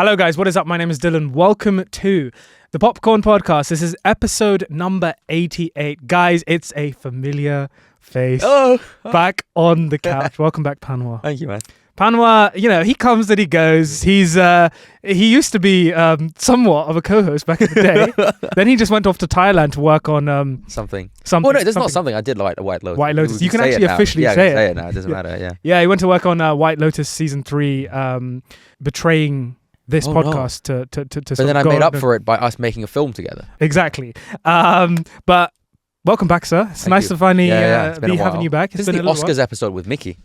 Hello guys, what is up? My name is Dylan. Welcome to the Popcorn Podcast. This is episode number 88. Guys, it's a familiar face back on the couch. Welcome back, Panwa. Thank you, man. Panwa, he comes and he goes. He used to be somewhat of a co-host back in the day. Then he just went off to Thailand to work on something. Oh no, there's not something. I did like White Lotus. White Lotus. You can actually officially say it now. It doesn't matter. Yeah. Yeah, he went to work on White Lotus season 3, betraying this podcast to but then I made up for it by us making a film together. Exactly. But welcome back, sir. It's nice to finally be having you back. It's been the Oscars episode with Mickey.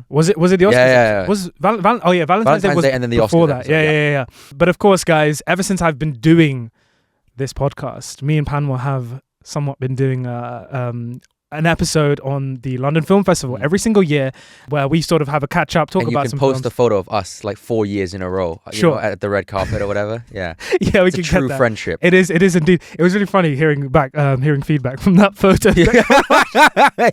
Was it the Oscars? Yeah. Was Valentine's Day was and then the before Oscars that. Yeah. But of course, guys, ever since I've been doing this podcast, me and Panwa have somewhat been doing an episode on the London Film Festival every single year, where we sort of have a catch up, talk about some films. You can post a photo of us like 4 years in a row, at the red carpet or whatever. Yeah, yeah, we it's can a true get that. Friendship. It is indeed. It was really funny hearing feedback from that photo.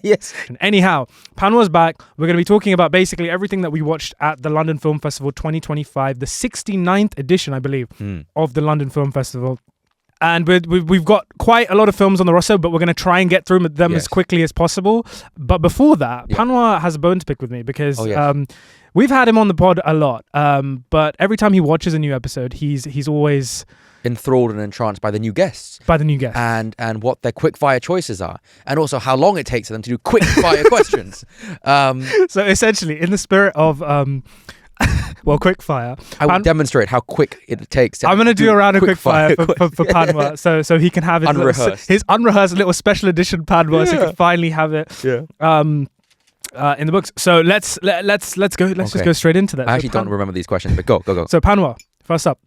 Yes. Anyhow, Panwa's back. We're going to be talking about basically everything that we watched at the London Film Festival 2025, the 69th edition, I believe, of the London Film Festival. And we've got quite a lot of films on the roster, but we're going to try and get through them as quickly as possible. But before that, Panwa has a bone to pick with me because we've had him on the pod a lot. But every time he watches a new episode, he's always enthralled and entranced by the new guests. And what their quickfire choices are. And also how long it takes for them to do quickfire questions. So essentially, in the spirit of quickfire. I will demonstrate how quick it takes. I'm going to do a round of quickfire for Panwa, so he can have his unrehearsed little special edition Panwa, so he can finally have it in the books. So let's go. Let's just go straight into that. I actually don't remember these questions, but go. So Panwa, first up,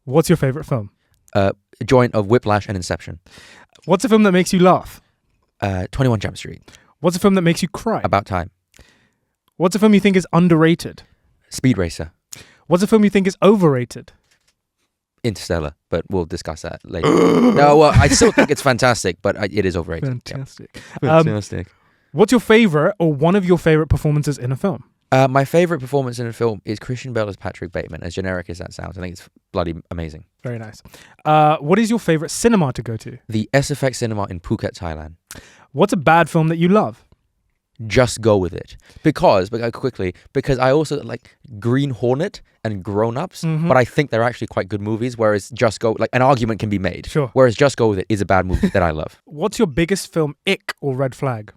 what's your favorite film? A joint of Whiplash and Inception. What's a film that makes you laugh? 21 Jump Street. What's a film that makes you cry? About Time. What's a film you think is underrated? Speed Racer. What's a film you think is overrated? Interstellar, but we'll discuss that later. No, well, I still think it's fantastic, but it is overrated. Fantastic. Yep. Fantastic. What's your favorite or one of your favorite performances in a film? My favorite performance in a film is Christian Bale as Patrick Bateman, as generic as that sounds. I think it's bloody amazing. Very nice. What is your favorite cinema to go to? The SFX Cinema in Phuket, Thailand. What's a bad film that you love? Just go with it. Because I also like Green Hornet and Grown Ups, but I think they're actually quite good movies, whereas Just Go, like an argument can be made. Sure. Whereas Just Go With It is a bad movie that I love. What's your biggest film ick or red flag?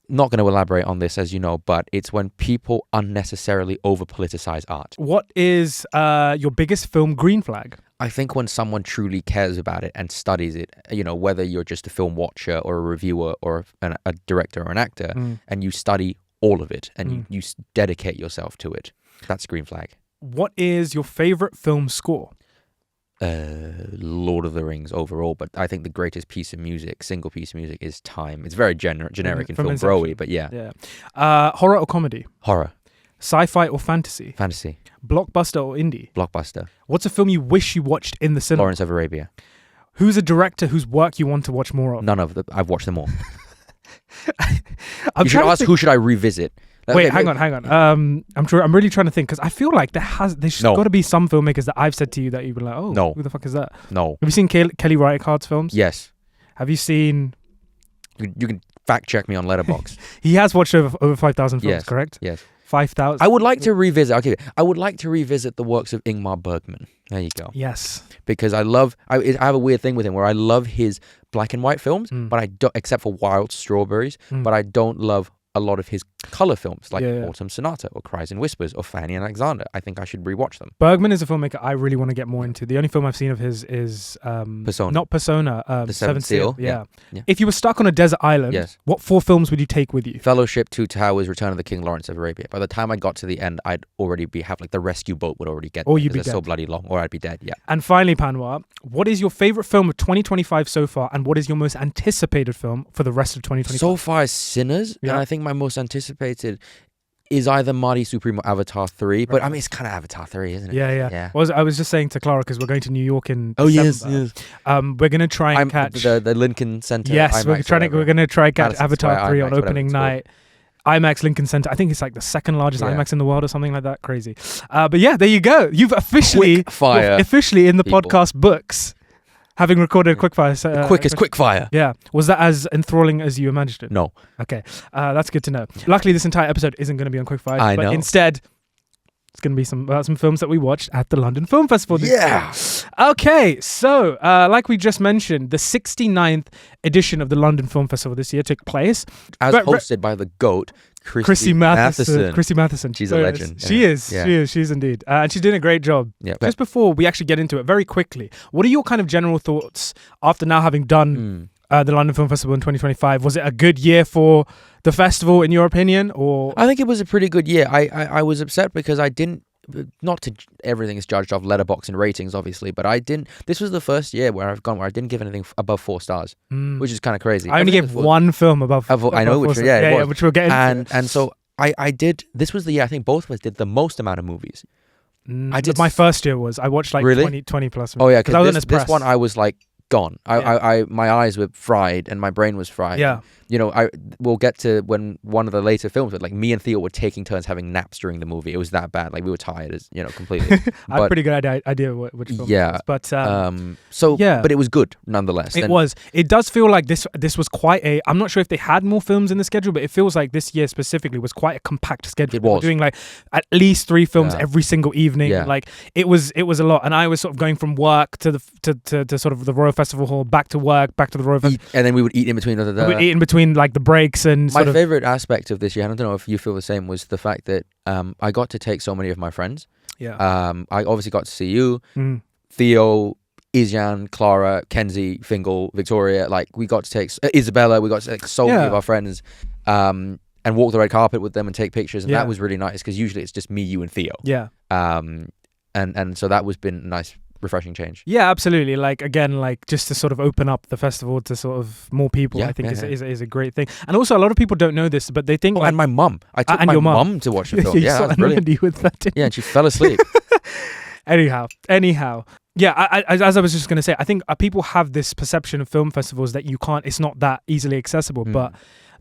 Not going to elaborate on this, as you know, but it's when people unnecessarily over-politicize art. What is your biggest film green flag? I think when someone truly cares about it and studies it, whether you're just a film watcher or a reviewer or a director or an actor, and you study all of it and you dedicate yourself to it, that's green flag. What is your favorite film score? Lord of the Rings overall, but I think the greatest single piece of music is Time. It's very generic and film bro-y, but yeah. Horror or comedy? Horror. Sci-fi or fantasy? Fantasy. Blockbuster or indie? Blockbuster. What's a film you wish you watched in the cinema? Lawrence of Arabia. Who's a director whose work you want to watch more of? None of them. I've watched them all. You should ask who should I revisit. Wait, hang on. I'm really trying to think because I feel like there's got to be some filmmakers that I've said to you that you've been like, no, who the fuck is that? No. Have you seen Kelly Reichardt's films? Yes. Have you seen? You can fact check me on Letterboxd. He has watched over 5,000 films, correct? Yes. 5,000. I would like to revisit. Okay, I would like to revisit the works of Ingmar Bergman. There you go. Yes. Because I have a weird thing with him where I love his black and white films, but I don't, except for Wild Strawberries, but I don't love a lot of his color films like Autumn Sonata or Cries and Whispers or Fanny and Alexander. I think I should rewatch them. Bergman is a filmmaker I really want to get more into. The only film I've seen of his is Persona. Not Persona, The Seventh Seal. Yeah. If you were stuck on a desert island, what 4 films would you take with you? Fellowship, Two Towers, Return of the King, Lawrence of Arabia. By the time I got to the end, I'd already have like the rescue boat would already get. Or you'd be dead. So bloody long, or I'd be dead. Yeah. And finally, Panwa, what is your favorite film of 2025 so far, and what is your most anticipated film for the rest of 2025? So far, Sinners, and I think my most anticipated is either Marty Supreme or Avatar 3, but I mean, it's kind of Avatar 3, isn't it? Yeah. I was just saying to Clara, because we're going to New York in December. Yes. We're going to try and catch the Lincoln Center. Yes, we're going to try and catch Madison Avatar Square 3 IMAX, on opening night. IMAX Lincoln Center. I think it's like the second largest Yeah. IMAX in the world or something like that. Crazy. But yeah, there you go. You've officially Quickfire officially in the people. podcast books, having recorded Quickfire. The quickest Quickfire. Yeah. Was that as enthralling as you imagined it? No. Okay. That's good to know. Luckily, this entire episode isn't going to be on Quickfire. I but know. Instead, it's going to be some films that we watched at the London Film Festival this year. Okay, so like we just mentioned, the 69th edition of the London Film Festival this year took place. As hosted by the GOAT, Christy Matheson. Christy Matheson. She's a legend. She is. Yeah. She is. She's indeed. And she's doing a great job. Yeah. Just before we actually get into it, very quickly, what are your kind of general thoughts after now having done the London Film Festival in 2025? Was it a good year for the festival, in your opinion? Or I think it was a pretty good year. I was upset because I didn't. Not to everything is judged off Letterboxd and ratings, obviously, but I didn't. This was the first year where I've gone where I didn't give anything above 4 stars, which is kind of crazy. I only gave one film above. I know, which yeah, was. which we'll get into. And so I did. This was the year I think both of us did the most amount of movies. I did. My first year was I watched like really? 20 plus. Oh yeah, because this one I was like gone. I my eyes were fried and my brain was fried. Yeah. You know, we'll get to when one of the later films, but like me and Theo were taking turns having naps during the movie. It was that bad. Like we were tired, as you know, completely. I have a pretty good idea which film it was. But but it was good nonetheless. It was. It does feel like this was quite a. I'm not sure if they had more films in the schedule, but it feels like this year specifically was quite a compact schedule. It was. They were doing like at least 3 films every single evening. Yeah. Like it was a lot, and I was sort of going from work to the to sort of the Royal Festival Hall, back to work, back to the Royal Festival, and then we would eat in between. We would eat in between like the breaks and. My favorite aspect of this year, and I don't know if you feel the same, was the fact that I got to take so many of my friends. Yeah. I obviously got to see you, Theo, Izyan, Clara, Kenzie, Fingal, Victoria. Like we got to take Isabella. We got to take so many of our friends, and walk the red carpet with them and take pictures, and that was really nice because usually it's just me, you, and Theo. Yeah. And so that was been a nice, refreshing change. Yeah, absolutely. Like again, like just to sort of open up the festival to sort of more people, I think is a great thing. And also, a lot of people don't know this, but they think. And my mum. I took my mum to watch the film. Yeah, that's brilliant. With that, yeah, and she fell asleep. Anyhow. Yeah, as I was just going to say, I think people have this perception of film festivals that it's not that easily accessible. But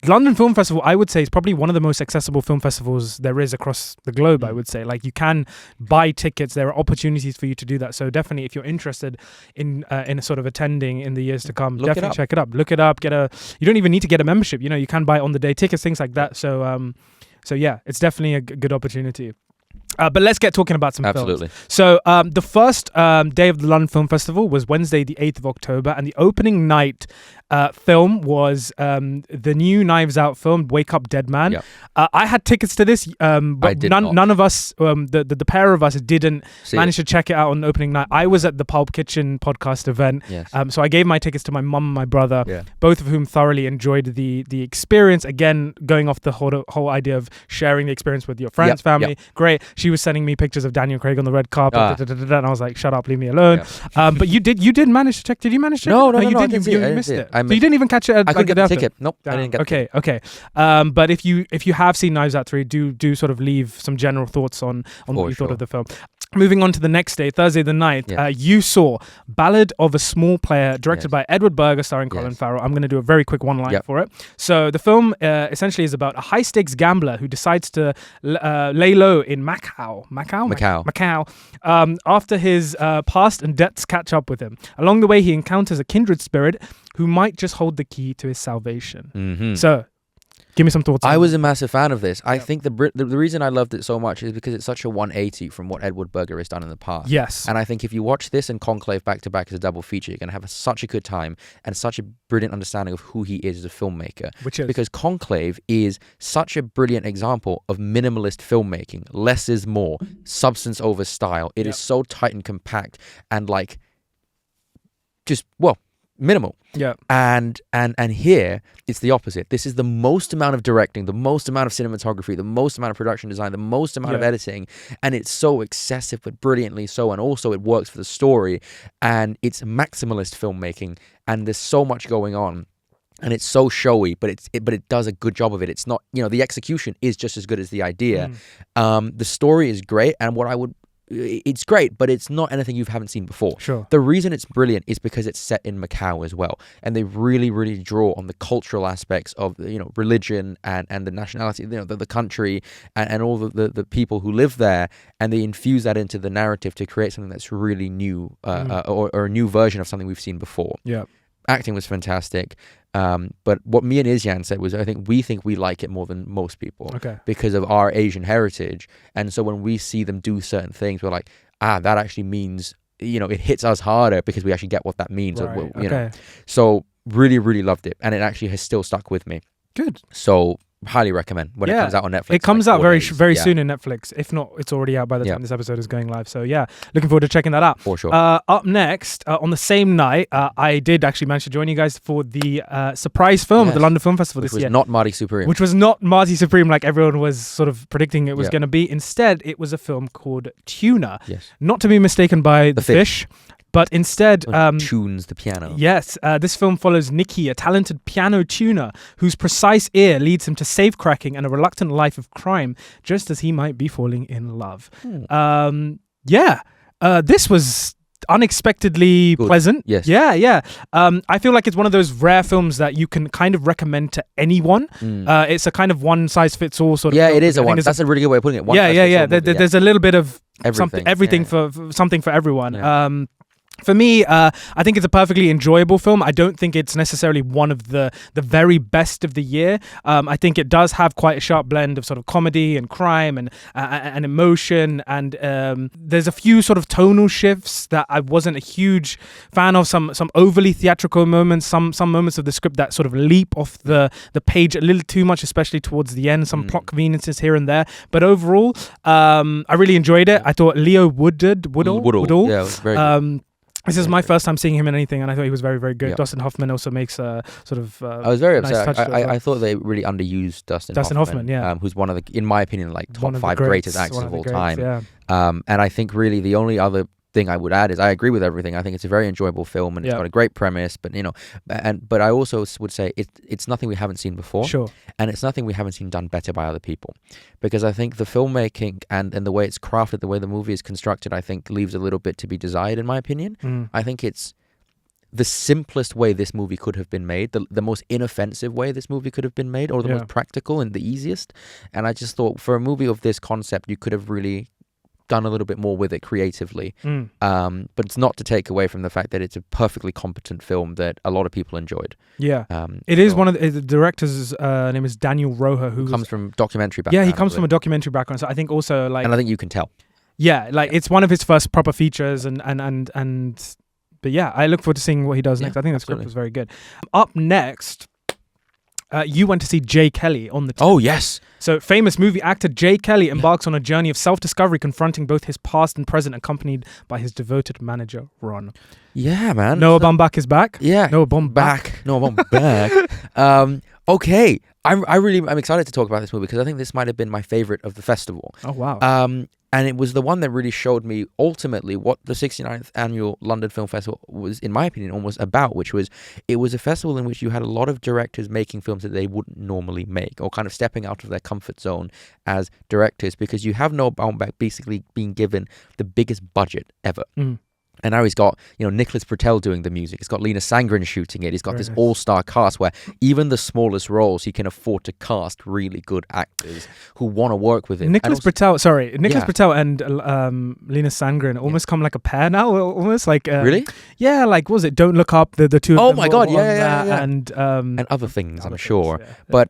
the London Film Festival, I would say, is probably one of the most accessible film festivals there is across the globe, I would say. Like, you can buy tickets. There are opportunities for you to do that. So definitely, if you're interested in sort of attending in the years to come, definitely check it up. Look it up. You don't even need to get a membership. You know, you can buy on-the-day tickets, things like that. So yeah, it's definitely a good opportunity. But let's get talking about some Absolutely. films. So the first day of the London Film Festival was Wednesday, the 8th of October, and the opening night film was the new Knives Out film, Wake Up Dead Man. Yep. I had tickets to this, but none of us, the pair of us, didn't manage to check it out on the opening night. I was at the Pulp Kitchen podcast event, so I gave my tickets to my mum and my brother, both of whom thoroughly enjoyed the experience. Again, going off the whole idea of sharing the experience with your friends, family, great. She was sending me pictures of Daniel Craig on the red carpet, and I was like, "Shut up, leave me alone." But you did manage to check. Did you manage to check? No, you didn't. You missed it. So you didn't even catch it. I couldn't get the ticket. Nope, I didn't get. Okay. But if you have seen Knives Out 3, do sort of leave some general thoughts on what you thought of the film. Moving on to the next day, Thursday the 9th, you saw Ballad of a Small Player, directed by Edward Berger, starring Colin Farrell. I'm going to do a very quick one-line for it. So the film essentially is about a high-stakes gambler who decides to lay low in Macau after his past and debts catch up with him. Along the way, he encounters a kindred spirit who might just hold the key to his salvation. Mm-hmm. So, give me some thoughts. I was a massive fan of this. I think the reason I loved it so much is because it's such a 180 from what Edward Berger has done in the past. Yes. And I think if you watch this and Conclave back to back as a double feature, you're going to have such a good time and such a brilliant understanding of who he is as a filmmaker. Because Conclave is such a brilliant example of minimalist filmmaking. Less is more. Substance over style. It is so tight and compact and like minimal. Yeah. And here it's the opposite. This is the most amount of directing, the most amount of cinematography, the most amount of production design, the most amount of editing, and it's so excessive but brilliantly so, and also it works for the story, and it's maximalist filmmaking, and there's so much going on. And it's so showy, but it does a good job of it. It's not, the execution is just as good as the idea. The story is great, and what I would it's great, but it's not anything you haven't seen before. Sure. The reason it's brilliant is because it's set in Macau as well, and they really, really draw on the cultural aspects of religion and the nationality, the country and all the people who live there, and they infuse that into the narrative to create something that's really new, or a new version of something we've seen before. Yeah. Acting was fantastic. But what me and Isyan said was, I think we like it more than most people, because of our Asian heritage. And so when we see them do certain things, we're like, that actually means, it hits us harder because we actually get what that means. Right. So really, really loved it. And it actually has still stuck with me. Good. So highly recommend when it comes out on Netflix. It comes out very soon in Netflix. If not, it's already out by the time this episode is going live. So looking forward to checking that out. For sure. Up next, on the same night, I did actually manage to join you guys for the surprise film at the London Film Festival this year. Which was not Marty Supreme. Which was not Marty Supreme like everyone was sort of predicting it was going to be. Instead, it was a film called Tuna. Yes. Not to be mistaken by The Fish. But instead... tunes the piano. Yes. This film follows Nicky, a talented piano tuner whose precise ear leads him to safecracking and a reluctant life of crime, just as he might be falling in love. This was unexpectedly pleasant. Yes. Yeah. I feel like it's one of those rare films that you can kind of recommend to anyone. It's a kind of one-size-fits-all sort of film. It is that's a really good way of putting it. There's a little bit of everything for something for everyone. For me, I think it's a perfectly enjoyable film. I don't think it's necessarily one of the very best of the year. I think it does have quite a sharp blend of sort of comedy and crime and emotion. And there's a few sort of tonal shifts that I wasn't a huge fan of. Some overly theatrical moments, some moments of the script that sort of leap off the page a little too much, especially towards the end. Some plot conveniences here and there. But overall, I really enjoyed it. I thought Leo Woodall. Yeah, it was very good. This is my first time seeing him in anything, and I thought he was very, very good. Yeah. Dustin Hoffman also makes a sort of. I was very upset. I thought they really underused Dustin Hoffman, who's one of the, in my opinion, like top 5 greatest actors of all time. Yeah. And I think really the only other thing I would add is I agree with everything. I think it's a very enjoyable film, and it's got a great premise. But but I also would say it's nothing we haven't seen before. Sure. And it's nothing we haven't seen done better by other people, because I think the filmmaking and the way it's crafted, the way the movie is constructed, I think leaves a little bit to be desired, in my opinion. I think it's the simplest way this movie could have been made, the most inoffensive way this movie could have been made, or the most practical and the easiest. And I just thought, for a movie of this concept, you could have really done a little bit more with it creatively. But it's not to take away from the fact that it's a perfectly competent film that a lot of people enjoyed. It is one of the director's name is Daniel Roja, who comes from documentary background. He comes from a documentary background, so I think also and I think you can tell. It's one of his first proper features, and but I look forward to seeing what he does next. I think the script was very good. Up next, you went to see Jay Kelly on the 10th. Oh, yes. So famous movie actor Jay Kelly embarks on a journey of self-discovery, confronting both his past and present, accompanied by his devoted manager, Ron. Yeah, man. Noah Baumbach is back. Yeah. Noah Baumbach. Noah Baumbach. Okay. I'm excited to talk about this movie because I think this might have been my favorite of the festival. Oh, wow. And it was the one that really showed me ultimately what the 69th annual London Film Festival was, in my opinion, almost about, which was, it was a festival in which you had a lot of directors making films that they wouldn't normally make, or kind of stepping out of their comfort zone as directors, because you have Noah Baumbach basically being given the biggest budget ever. And now he's got, Nicholas Britell doing the music. He's got Lena Sangren shooting it. He's got this all-star cast where even the smallest roles, he can afford to cast really good actors who want to work with him. Nicholas Britell and Lena Sangren almost come like a pair now, almost like... really? Yeah, like, what was it? Don't Look Up, the two of them. Oh my God, yeah. And other things, I'm sure. But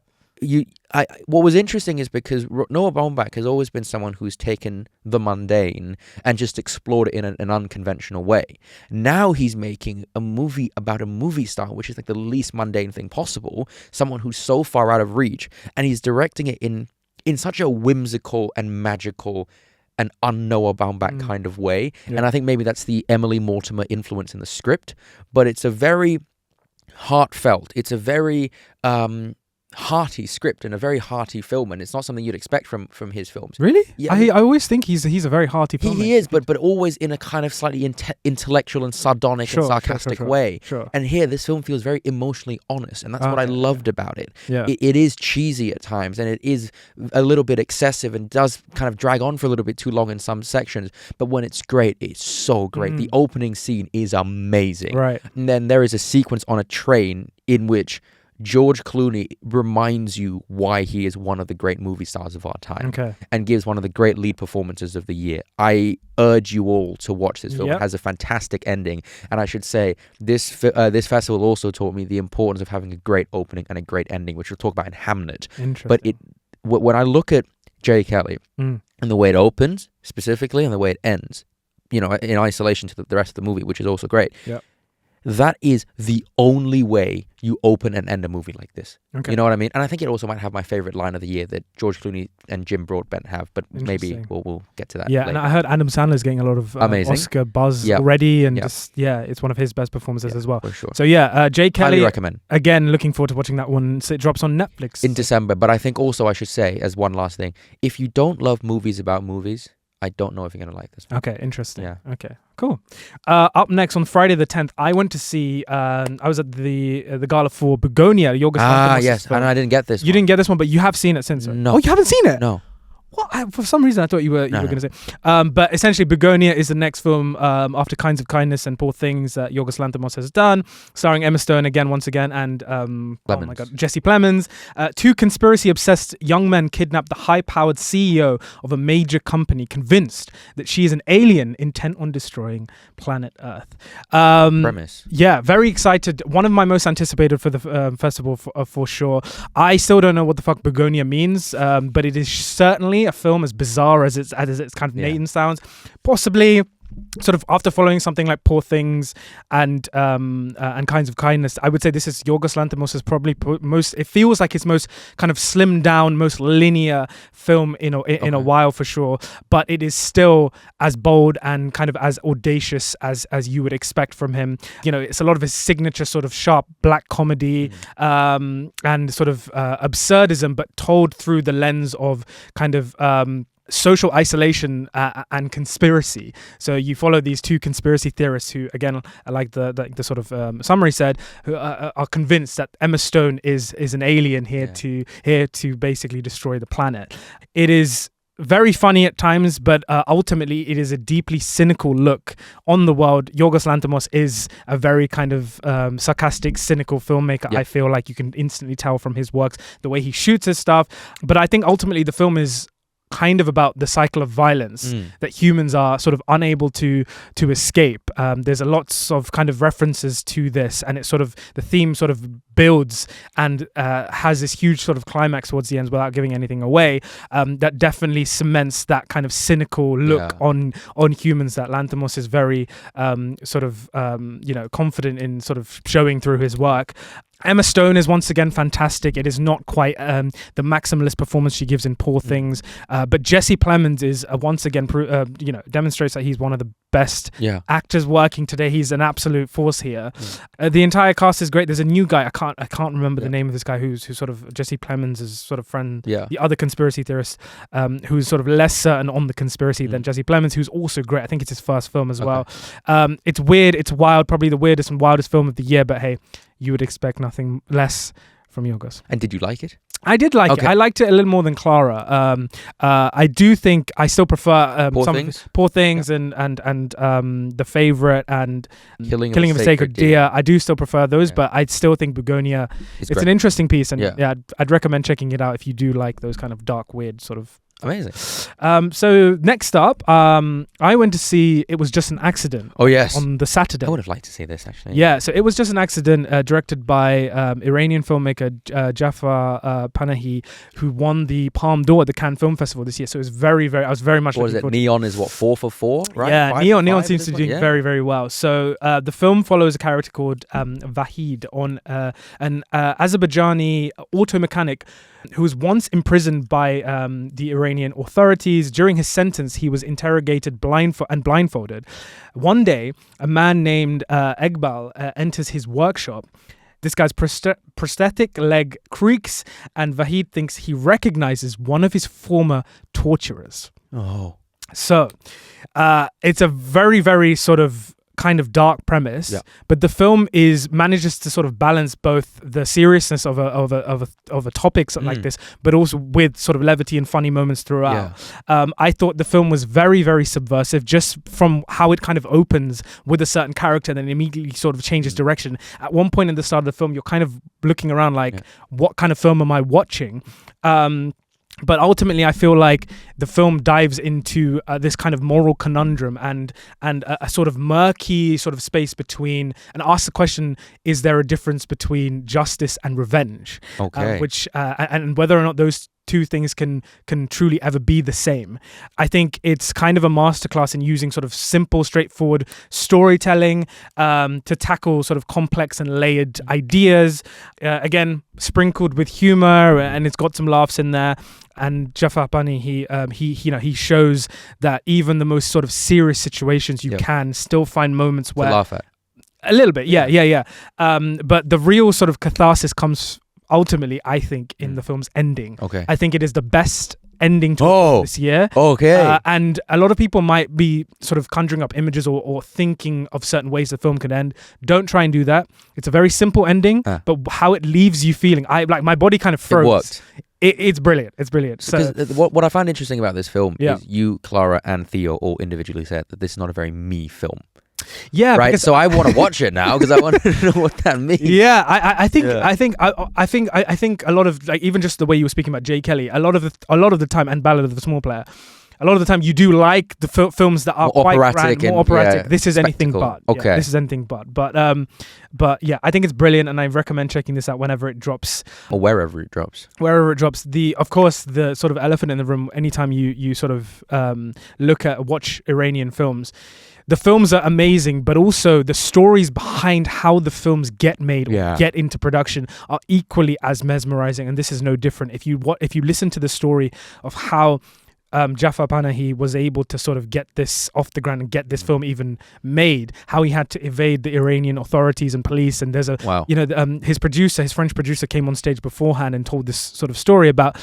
what was interesting is because Noah Baumbach has always been someone who's taken the mundane and just explored it in an unconventional way. Now he's making a movie about a movie star, which is like the least mundane thing possible, someone who's so far out of reach, and he's directing it in such a whimsical and magical and un-Noah Baumbach kind of way. And I think maybe that's the Emily Mortimer influence in the script, but it's a very heartfelt, it's a very hearty script and a very hearty film, and it's not something you'd expect from his films. Really? Yeah, I always think he's a very hearty filmmaker. He is, but always in a kind of slightly intellectual and sardonic and sarcastic way. Sure. And here, this film feels very emotionally honest, and that's what I loved about it. Yeah. It is cheesy at times, and it is a little bit excessive, and does kind of drag on for a little bit too long in some sections. But when it's great, it's so great. The opening scene is amazing. Right. And then there is a sequence on a train in which George Clooney reminds you why he is one of the great movie stars of our time, and gives one of the great lead performances of the year. I urge you all to watch this film. It has a fantastic ending, and I should say this festival also taught me the importance of having a great opening and a great ending, which we'll talk about in Hamnet. But when I look at J. Kelly and the way it opens specifically and the way it ends, in isolation to the rest of the movie, which is also great. Yeah. That is the only way you open and end a movie like this. You know what I mean? And I think it also might have my favorite line of the year that George Clooney and Jim Broadbent have, but maybe we'll get to that later. And I heard Adam Sandler's getting a lot of Oscar buzz already, and it's one of his best performances as well. For sure. So J. Kelly, highly recommend. Again, looking forward to watching that one. So it drops on Netflix in December. But I think also I should say, as one last thing, if you don't love movies about movies, I don't know if you're going to like this one. Okay, interesting. Yeah. Okay, cool. Up next on Friday the 10th, I went to see, I was at the gala for Bugonia, Yorgos Lanthimos' yes, film. and I didn't get this You didn't get this one, but you have seen it since, right? No. Oh, you haven't seen it? No. What? For some reason, I thought you were going to say. But essentially, Bugonia is the next film after Kinds of Kindness and Poor Things that Yorgos Lanthimos has done, starring Emma Stone once again, and Jesse Plemons. Two conspiracy-obsessed young men kidnap the high-powered CEO of a major company, convinced that she is an alien intent on destroying planet Earth. Premise. Yeah, very excited. One of my most anticipated for the festival for sure. I still don't know what the fuck Bugonia means, but it is certainly a film as bizarre as its kind of name sounds. Possibly sort of after following something like Poor Things and Kinds of Kindness, I would say this is Yorgos Lanthimos' probably most, it feels like his most kind of slimmed down, most linear film in a while for sure, but it is still as bold and kind of as audacious as you would expect from him. It's a lot of his signature sort of sharp black comedy and sort of absurdism, but told through the lens of kind of social isolation and conspiracy. So you follow these two conspiracy theorists who, again, like the sort of summary said, who are convinced that Emma Stone is an alien here to basically destroy the planet. It is very funny at times, but ultimately it is a deeply cynical look on the world. Yorgos Lanthimos is a very kind of sarcastic, cynical filmmaker. I feel like you can instantly tell from his works, the way he shoots his stuff. But I think ultimately the film is kind of about the cycle of violence that humans are sort of unable to escape. There's a lots of kind of references to this, and it's sort of, the theme sort of builds and has this huge sort of climax towards the end without giving anything away, that definitely cements that kind of cynical look on humans that Lanthimos is very confident in sort of showing through his work. Emma Stone is once again fantastic. It is not quite the maximalist performance she gives in Poor Things, but Jesse Plemons is once again demonstrates that he's one of the best actors working today. He's an absolute force here. The entire cast is great. There's a new guy. I can't remember the name of this guy who's sort of Jesse Plemons' sort of friend, the other conspiracy theorist, who's sort of less certain on the conspiracy than Jesse Plemons, who's also great. I think it's his first film as well. It's weird. It's wild. Probably the weirdest and wildest film of the year. But hey, you would expect nothing less from Yorgos. And did you like it? I did like it. I liked it a little more than Clara. I do think I still prefer Poor Things and The Favourite and Killing of a Sacred Deer. I do still prefer those, but I still think Bugonia, it's an interesting piece, and I'd recommend checking it out if you do like those kind of dark, weird sort of. Amazing. So next up, I went to see It Was Just an Accident. Oh, yes. On the Saturday. I would have liked to see this, actually. Yeah, so It Was Just an Accident, directed by Iranian filmmaker Jafar Panahi, who won the Palme d'Or at the Cannes Film Festival this year. So it was I was very much looking forward. Neon is 4 for 4, right? Yeah, Neon seems to be doing very, very well. So the film follows a character called Vahid, on an Azerbaijani auto mechanic who was once imprisoned by the Iranian authorities. During his sentence, he was interrogated blindfolded. One day, a man named Egbal enters his workshop. This guy's prosthetic leg creaks, and Vahid thinks he recognizes one of his former torturers. Oh. So, it's a very, very sort of kind of dark premise, but the film manages to sort of balance both the seriousness of a topic like this, but also with sort of levity and funny moments throughout. I thought the film was very, very subversive, just from how it kind of opens with a certain character and then immediately sort of changes direction. At one point in the start of the film, you're kind of looking around like, what kind of film am I watching? But ultimately, I feel like the film dives into this kind of moral conundrum and a sort of murky sort of space between, and asks the question: is there a difference between justice and revenge? Okay. And whether or not those two things can truly ever be the same. I think it's kind of a masterclass in using sort of simple, straightforward storytelling to tackle sort of complex and layered ideas. Again, sprinkled with humor, and it's got some laughs in there. And Jafar Panahi, he shows that even the most sort of serious situations, you can still find moments where to laugh at. A little bit, yeah. But the real sort of catharsis comes ultimately, I think, in the film's ending. Okay. I think it is the best ending to this year. Okay. And a lot of people might be sort of conjuring up images or thinking of certain ways the film could end. Don't try and do that. It's a very simple ending, but how it leaves you feeling, my body kind of froze. It worked. It's brilliant. It's brilliant. So, because what I find interesting about this film is you, Clara, and Theo all individually said that this is not a very me film. Yeah, right. So I want to watch it now because I want to know what that means. Yeah, I think a lot of, like, even just the way you were speaking about Jay Kelly, a lot of the time, and Ballad of the Small Player, a lot of the time you do like the films that are more quite operatic, grand, more operatic. This is spectacle. Anything but. Okay. Yeah, this is anything but. But yeah, I think it's brilliant, and I recommend checking this out whenever it drops. Or wherever it drops. Wherever it drops. Of course, the sort of elephant in the room, anytime you sort of watch Iranian films, the films are amazing, but also the stories behind how the films get made or get into production are equally as mesmerizing, and this is no different. If you listen to the story of how Jafar Panahi was able to sort of get this off the ground and get this film even made, how he had to evade the Iranian authorities and police, and there's his French producer came on stage beforehand and told this sort of story about.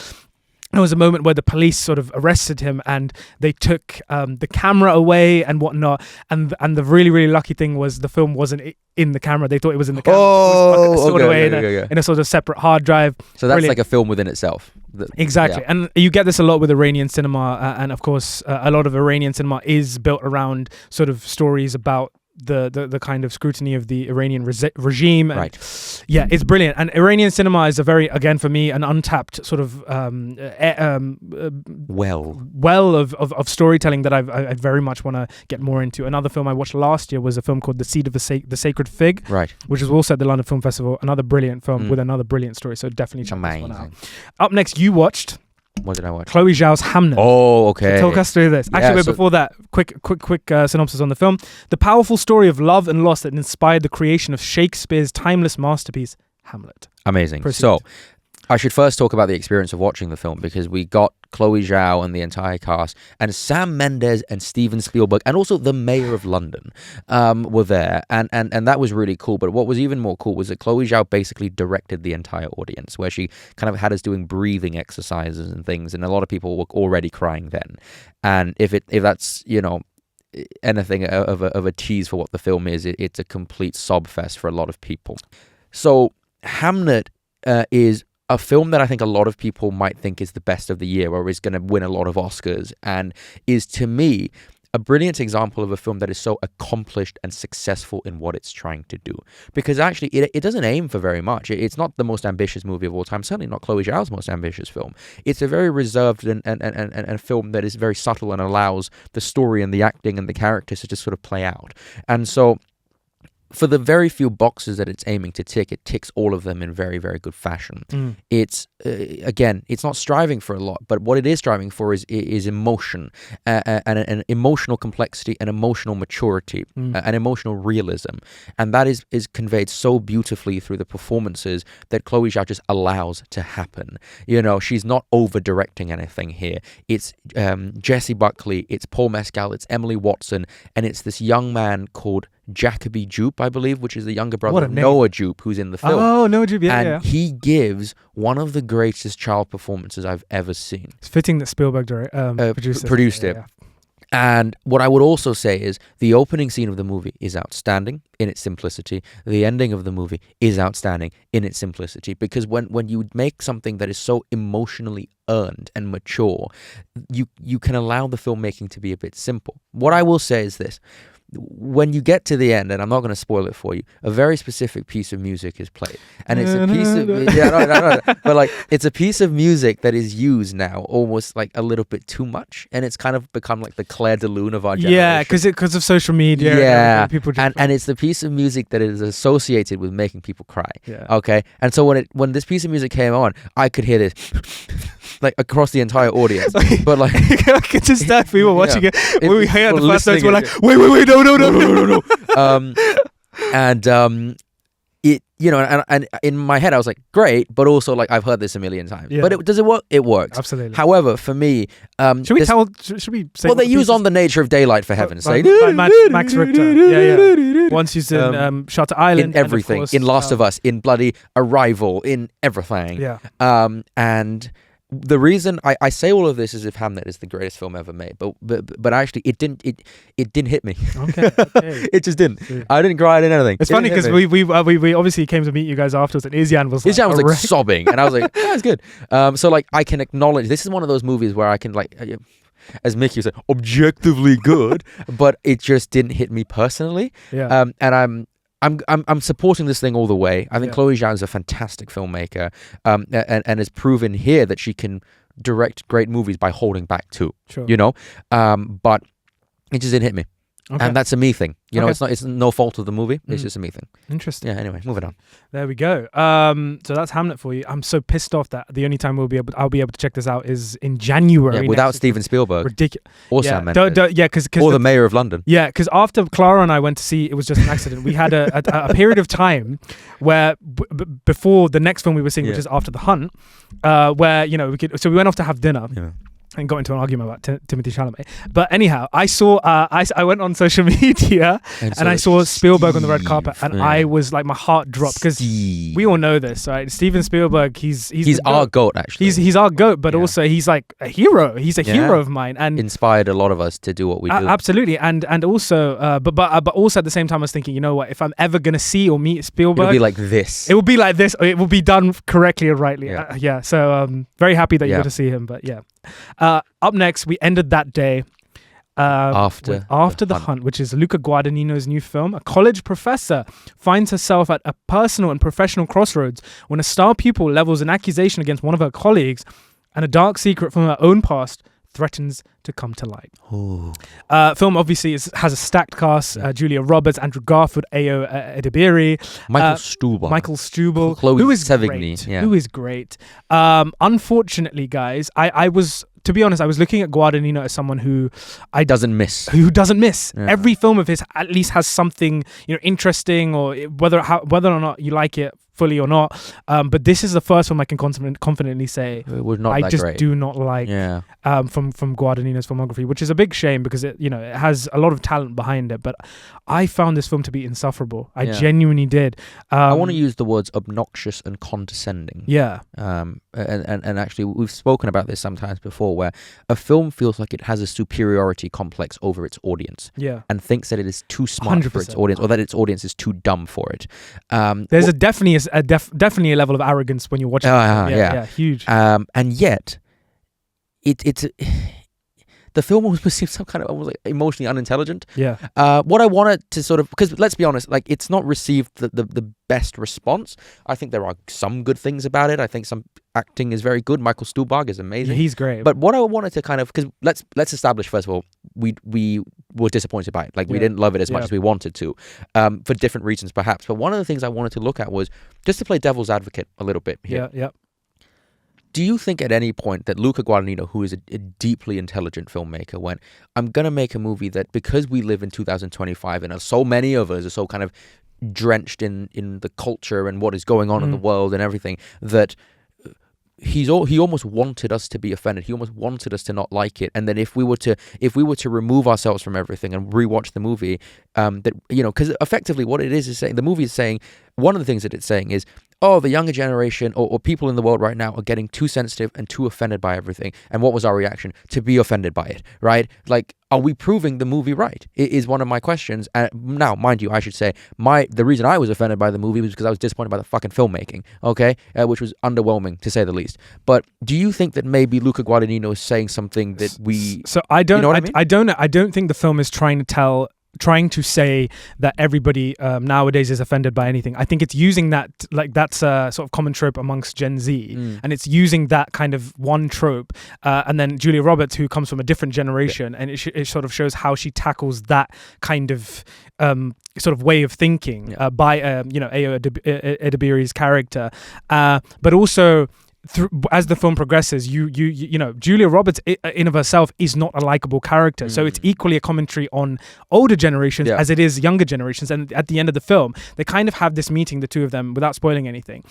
There was a moment where the police sort of arrested him and they took the camera away and whatnot. And the really, really lucky thing was the film wasn't in the camera. They thought it was in the camera. It was stored away in a sort of separate hard drive. So that's like a film within itself. Exactly. Yeah. And you get this a lot with Iranian cinema. And of course, a lot of Iranian cinema is built around sort of stories about the kind of scrutiny of the Iranian regime. And yeah, it's brilliant. And Iranian cinema is again for me, an untapped sort of well of storytelling that I very much want to get more into. Another film I watched last year was a film called The Seed of the Sacred Fig, which was also at the London Film Festival. Another brilliant film with another brilliant story. So definitely check this one out. Up next, you watched... What did I watch? Chloe Zhao's Hamnet. Oh, okay. So talk us through this. Actually, before that, quick synopsis on the film. The powerful story of love and loss that inspired the creation of Shakespeare's timeless masterpiece, Hamlet. Amazing. Proceed. So, I should first talk about the experience of watching the film, because we got Chloe Zhao and the entire cast, and Sam Mendes and Steven Spielberg, and also the mayor of London were there, and that was really cool. But what was even more cool was that Chloe Zhao basically directed the entire audience, where she kind of had us doing breathing exercises and things, and a lot of people were already crying then. And if that's, you know, anything of a tease for what the film is, it's a complete sob fest for a lot of people. So Hamnet is a film that I think a lot of people might think is the best of the year, or is going to win a lot of Oscars, and is, to me, a brilliant example of a film that is so accomplished and successful in what it's trying to do. Because actually, it doesn't aim for very much. It's not the most ambitious movie of all time, certainly not Chloe Zhao's most ambitious film. It's a very reserved and film that is very subtle and allows the story and the acting and the characters to just sort of play out. And so, for the very few boxes that it's aiming to tick, it ticks all of them in very, very good fashion. It's, again, it's not striving for a lot, but what it is striving for is emotion, and an emotional complexity, and emotional maturity, and emotional realism. And that is conveyed so beautifully through the performances that Chloe Zhao just allows to happen. You know, she's not over-directing anything here. It's Jessie Buckley, it's Paul Mescal, it's Emily Watson, and it's this young man called Jacoby Jupe, I believe, which is the younger brother What a of name. Noah Jupe, who's in the film. Oh, Noah Jupe, yeah, And yeah. he gives one of the greatest child performances I've ever seen. It's fitting that Spielberg produced it. Yeah. And what I would also say is the opening scene of the movie is outstanding in its simplicity. The ending of the movie is outstanding in its simplicity, because when you make something that is so emotionally earned and mature, you can allow the filmmaking to be a bit simple. What I will say is this. When you get to the end, and I'm not going to spoil it for you, a very specific piece of music is played, and it's a piece of but like it's a piece of music that is used now almost like a little bit too much, and it's kind of become like the Claire de Lune of our generation. Yeah, because of social media. Yeah, people just and it's the piece of music that is associated with making people cry. Yeah. Okay, and so when this piece of music came on, I could hear this like across the entire audience, but like I could just start. We were watching it. When we heard the first notes, we're like, wait, no. And it, you know, and in my head I was like, great, but also like I've heard this a million times. Yeah. But does it work? It works. Absolutely. However, for me, Should we say? Well, they use On the Nature of Daylight, for heaven's sake. By Max Richter. Yeah. Once used in Shutter Island. In everything. And of course, in Last of Us. In bloody Arrival. In everything. Yeah. And the reason I say all of this is if Hamnet is the greatest film ever made, but actually it didn't hit me. Okay. It just didn't. See. I didn't cry. I didn't anything. It's funny because we obviously came to meet you guys afterwards, and Izyan was like sobbing, and I was like, yeah, it's good. So like I can acknowledge this is one of those movies where I can like, as Mickey said, objectively good, but it just didn't hit me personally. Yeah. And I'm supporting this thing all the way. I think Chloe Zhao is a fantastic filmmaker, and has proven here that she can direct great movies by holding back too. Sure. You know, but it just didn't hit me, and that's a me thing. You know, it's no fault of the movie. It's just a me thing. Interesting. Yeah. Anyway, moving on. There we go. So that's Hamnet for you. I'm so pissed off that the only time I'll be able to check this out is in January. Yeah, without Steven Spielberg. Ridiculous. Or Sam Mendes. Because or the Mayor of London. Yeah, because after Clara and I went to see It Was Just an Accident, we had a period of time where before the next film we were seeing, which is After the Hunt, where we went off to have dinner. Yeah. And got into an argument about Timothée Chalamet. But anyhow, I saw I went on social media and I saw Spielberg on the red carpet, and I was like, my heart dropped, because we all know this, right? Steven Spielberg, he's our goat, actually. He's our goat, but also he's like a hero. He's a hero of mine, and inspired a lot of us to do what we do. Absolutely, and also, but also at the same time, I was thinking, you know what? If I'm ever gonna see or meet Spielberg, it'll be like this. It will be like this. It will be done correctly and rightly. So very happy that you got to see him. But yeah. Up next, we ended that day After the Hunt, which is Luca Guadagnino's new film. A college professor finds herself at a personal and professional crossroads when a star pupil levels an accusation against one of her colleagues, and a dark secret from her own past threatens to come to light. Film obviously has a stacked cast: Julia Roberts, Andrew Garfield, Ayo Edebiri, Michael Stuhlbarg, Chloe who is Sevigny, great. Who is great. Unfortunately, guys, I was, to be honest, I was looking at Guadagnino as someone who doesn't miss. Yeah. Every film of his at least has something interesting, or whether or not you like it fully or not. But this is the first film I can confidently say I just do not like from Guadagnino's filmography, which is a big shame, because it has a lot of talent behind it. But I found this film to be insufferable. I genuinely did. I want to use the words obnoxious and condescending. Yeah. And actually, we've spoken about this sometimes before, where a film feels like it has a superiority complex over its audience. Yeah. And thinks that it is too smart 100%. For its audience, or that its audience is too dumb for it. There's definitely a level of arrogance when you're watching. Huge. And yet, it's the film almost seems some kind of almost like emotionally unintelligent. Yeah. What I wanted to sort of, because let's be honest, like, it's not received the best response. I think there are some good things about it. I think some acting is very good. Michael Stuhlbarg is amazing. Yeah, he's great. But what I wanted to kind of, because let's establish first of all, we were disappointed by it. Like, we didn't love it as much as we wanted to, for different reasons perhaps. But one of the things I wanted to look at was just to play devil's advocate a little bit here. Yeah. Do you think at any point that Luca Guadagnino, who is a deeply intelligent filmmaker, went, I'm going to make a movie that, because we live in 2025 and so many of us are so kind of drenched in the culture and what is going on in the world and everything, that he almost wanted us to be offended. He almost wanted us to not like it. And then if we were to remove ourselves from everything and rewatch the movie, that, you know, because effectively what it is saying, the movie is saying, one of the things that it's saying is, oh, the younger generation or people in the world right now are getting too sensitive and too offended by everything. And what was our reaction? To be offended by it, right? Like, are we proving the movie right? It is one of my questions. And now, mind you, I should say, the reason I was offended by the movie was because I was disappointed by the fucking filmmaking, okay? Which was underwhelming, to say the least. But do you think that maybe Luca Guadagnino is saying something that we... So I don't... You know what I mean? I don't think the film is trying to say that everybody nowadays is offended by anything. I think it's using that, like, that's a sort of common trope amongst Gen Z, and it's using that kind of one trope, and then Julia Roberts, who comes from a different generation, and it sort of shows how she tackles that kind of sort of way of thinking by Ayo Edebiri's character, but also as the film progresses, you know, Julia Roberts in of herself is not a likable character. So it's equally a commentary on older generations as it is younger generations. And at the end of the film, they kind of have this meeting, the two of them, without spoiling anything.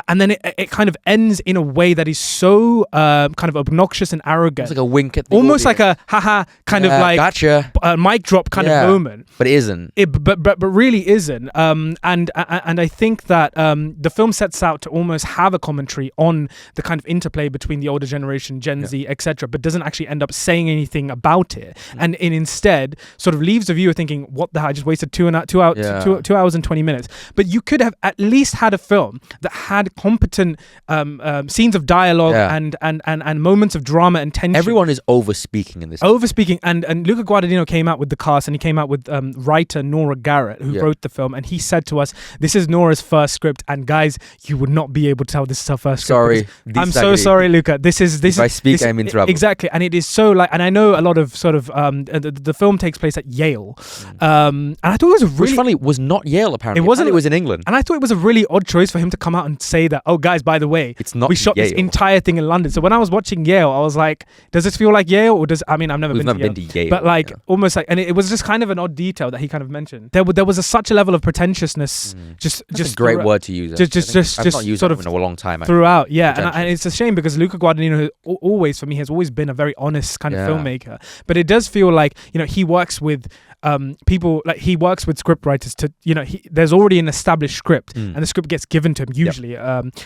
And then it kind of ends in a way that is so kind of obnoxious and arrogant. It's like a wink at the almost audience. Like a haha kind of like gotcha mic drop kind of moment. But it isn't. But really isn't. And I think that the film sets out to almost have a commentary on the kind of interplay between the older generation, Gen Z, etc., but doesn't actually end up saying anything about it, and instead sort of leaves the viewer thinking, "What the hell? I just wasted 2 hours and 20 minutes." But you could have at least had a film that had competent scenes of dialogue and moments of drama and tension. Everyone is over-speaking in this. Over-speaking, and Luca Guadagnino came out with the cast, and he came out with writer Nora Garrett, who wrote the film, and he said to us, "This is Nora's first script, and guys, you would not be able to tell this is her first script." I'm so sorry, Luca. This is. If I speak, I'm in trouble. Exactly, and it is so like, and I know a lot of sort of the film takes place at Yale, and I thought it was a really, which funny was not Yale apparently. It wasn't. It was in England, and I thought it was a really odd choice for him to come out and say that. Oh, guys, by the way, it's not. We shot Yale. This entire thing in London. So when I was watching Yale, I was like, does this feel like Yale, or does? I mean, I've never been to Yale, but like almost like, and it was just kind of an odd detail that he kind of mentioned. There was such a level of pretentiousness. Just a great word to use. Just not used sort of in a long time. Throughout, and it's a shame because Luca Guadagnino has always been a very honest kind of filmmaker, but it does feel like, you know, he works with people, like he works with script writers to, you know, there's already an established script and the script gets given to him usually,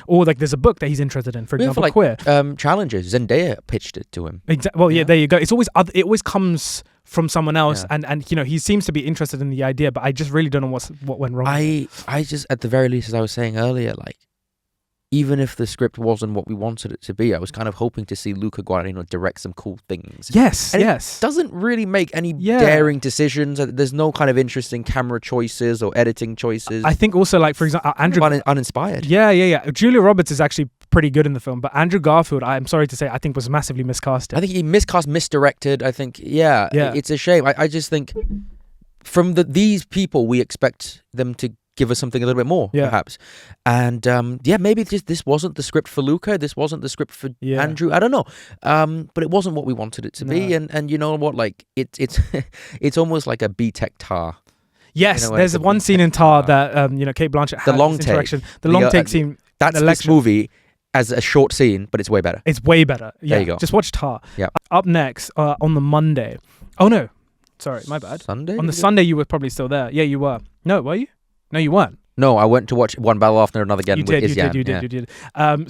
or like there's a book that he's interested in, for example, like, Queer. Challenges, Zendaya pitched it to him. Well, there you go. It's always it always comes from someone else, and you know, he seems to be interested in the idea, but I just really don't know what went wrong. I just, at the very least, as I was saying earlier, like, even if the script wasn't what we wanted it to be, I was kind of hoping to see Luca Guadagnino direct some cool things. Yes. It doesn't really make any daring decisions. There's no kind of interesting camera choices or editing choices. I think also, like, for example, Andrew... uninspired. Yeah. Julia Roberts is actually pretty good in the film, but Andrew Garfield, I'm sorry to say, I think was massively miscasted. I think he misdirected. I think, it's a shame. I just think from these people, we expect them to give us something a little bit more, perhaps. And maybe this wasn't the script for Luca. This wasn't the script for Andrew. I don't know. But it wasn't what we wanted it to be. And you know what? Like it's it's almost like a B-Tech Tar. Yes, there's one scene in Tar that you know, Kate Blanchett had this interaction. The long take scene. That's this movie as a short scene, but it's way better. It's way better. Yeah. There you go. Just watch Tar. Yeah. Up next on the Monday. Oh no, sorry, my bad. Sunday. On the Sunday, you were probably still there. Yeah, you were. No, were you? No, you weren't. No, I went to watch One Battle After Another again. You did.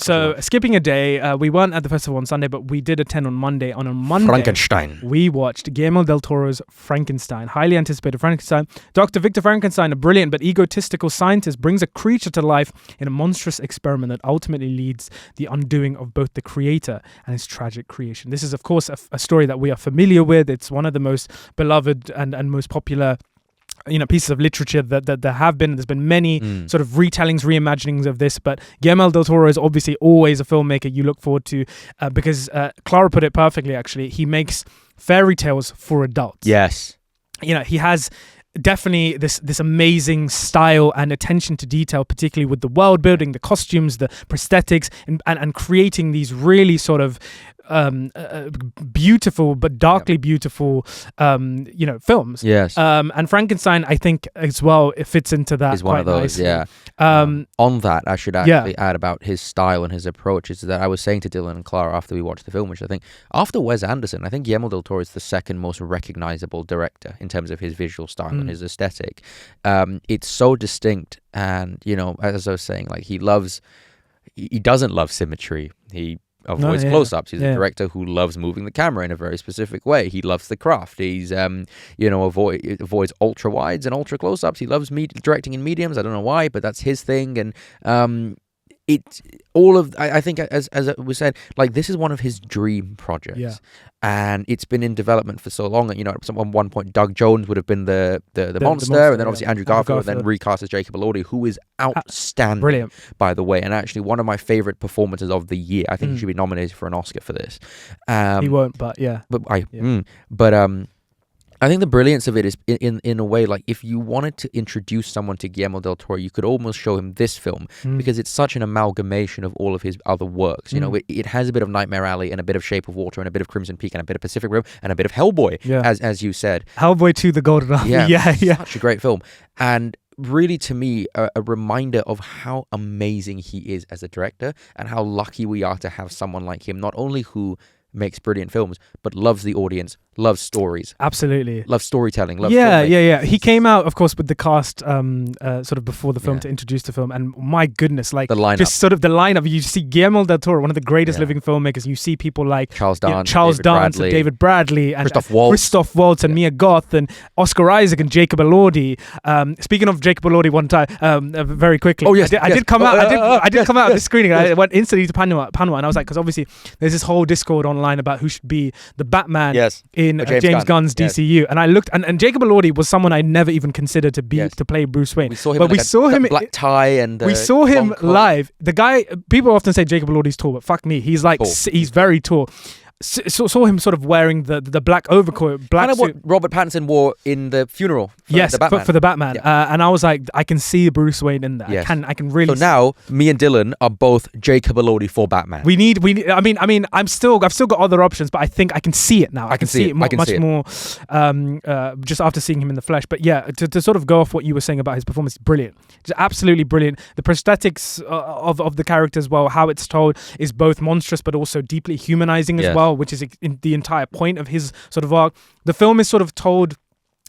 So skipping a day, we weren't at the festival on Sunday, but we did attend on Monday. On Monday, Frankenstein. We watched Guillermo Del Toro's Frankenstein, highly anticipated Frankenstein. Dr. Victor Frankenstein, a brilliant but egotistical scientist, brings a creature to life in a monstrous experiment that ultimately leads the undoing of both the creator and his tragic creation. This is, of course, a story that we are familiar with. It's one of the most beloved and most popular, you know, pieces of literature that there have been. There's been many sort of retellings, reimaginings of this, but Guillermo del Toro is obviously always a filmmaker you look forward to because Clara put it perfectly, actually. He makes fairy tales for adults. Yes. You know, he has definitely this amazing style and attention to detail, particularly with the world building, the costumes, the prosthetics, and creating these really sort of beautiful but darkly beautiful films. Yes. And Frankenstein, I think as well, it fits into that. Is one of those, nicely. yeah. On that, I should actually add about his style and his approach is that I was saying to Dylan and Clara after we watched the film, which I think after Wes Anderson, I think Guillermo Del Toro is the second most recognizable director in terms of his visual style and his aesthetic. It's so distinct, and as I was saying, like he doesn't love symmetry. He avoids close-ups. He's a director who loves moving the camera in a very specific way. He loves the craft. He's avoids ultra wides and ultra close-ups. He loves directing in mediums. I don't know why, but that's his thing. And I think as it was said, like this is one of his dream projects, and it's been in development for so long. And at one point, Doug Jones would have been the monster, and then obviously Andrew Garfield, and then recast as Jacob Elordi, who is outstanding, brilliant, by the way, and actually one of my favorite performances of the year. I think he should be nominated for an Oscar for this. He won't, but I think the brilliance of it is in a way, like if you wanted to introduce someone to Guillermo del Toro, you could almost show him this film because it's such an amalgamation of all of his other works. It has a bit of Nightmare Alley and a bit of Shape of Water and a bit of Crimson Peak and a bit of Pacific Rim and a bit of Hellboy, as you said. Hellboy 2: The Golden Army. Yeah. Such a great film. And really, to me, a reminder of how amazing he is as a director and how lucky we are to have someone like him, not only who makes brilliant films, but loves the audience, loves stories. Absolutely. Loves storytelling. Loves Yeah. He came out, of course, with the cast sort of before the film to introduce the film. And my goodness, like, the lineup. Just sort of the lineup. You see Guillermo Del Toro, one of the greatest living filmmakers. You see people like Charles Dance, and David Bradley, and Christoph Waltz and Mia Goth, and Oscar Isaac and Jacob Elordi. Speaking of Jacob Elordi, one time, very quickly. Oh, yes. I did come out. I did come out of the screening. I went instantly to Panwa, and I was like, because obviously there's this whole Discord online about who should be the Batman in James Gunn's DCU, and I looked, and Jacob Elordi was someone I never even considered to play Bruce Wayne. We saw him, black tie and we saw him live. The guy, people often say Jacob Elordi's tall, but fuck me, he's like he's very tall. Saw him sort of wearing the black overcoat, black kind of what Robert Pattinson wore in the funeral for the Batman. For the Batman. And I was like, I can see Bruce Wayne in that. Yes. I can really. So now, me and Dylan are both Jacob Elordi for Batman. We need. I mean, I've still got other options, but I think I can see it now. I can see it much more. Just after seeing him in the flesh. But yeah, to sort of go off what you were saying about his performance, brilliant. Just absolutely brilliant. The prosthetics of the character as well, how it's told, is both monstrous but also deeply humanizing as well, which is in the entire point of his sort of arc. The film is sort of told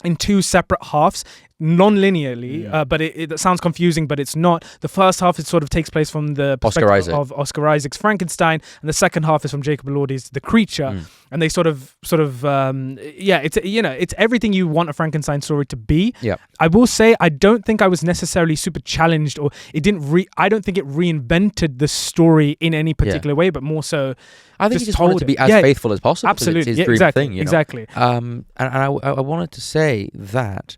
in two separate halves, non-linearly, but it sounds confusing, but it's not. The first half, it sort of takes place from the perspective of Oscar Isaac's Frankenstein, and the second half is from Jacob Elordi's The Creature, and they sort of it's everything you want a Frankenstein story to be. I will say, I don't think I was necessarily super challenged, or I don't think it reinvented the story in any particular way, but more so, I think he just wanted to be as faithful as possible. Absolutely, it's his dream thing. Exactly. And I wanted to say that.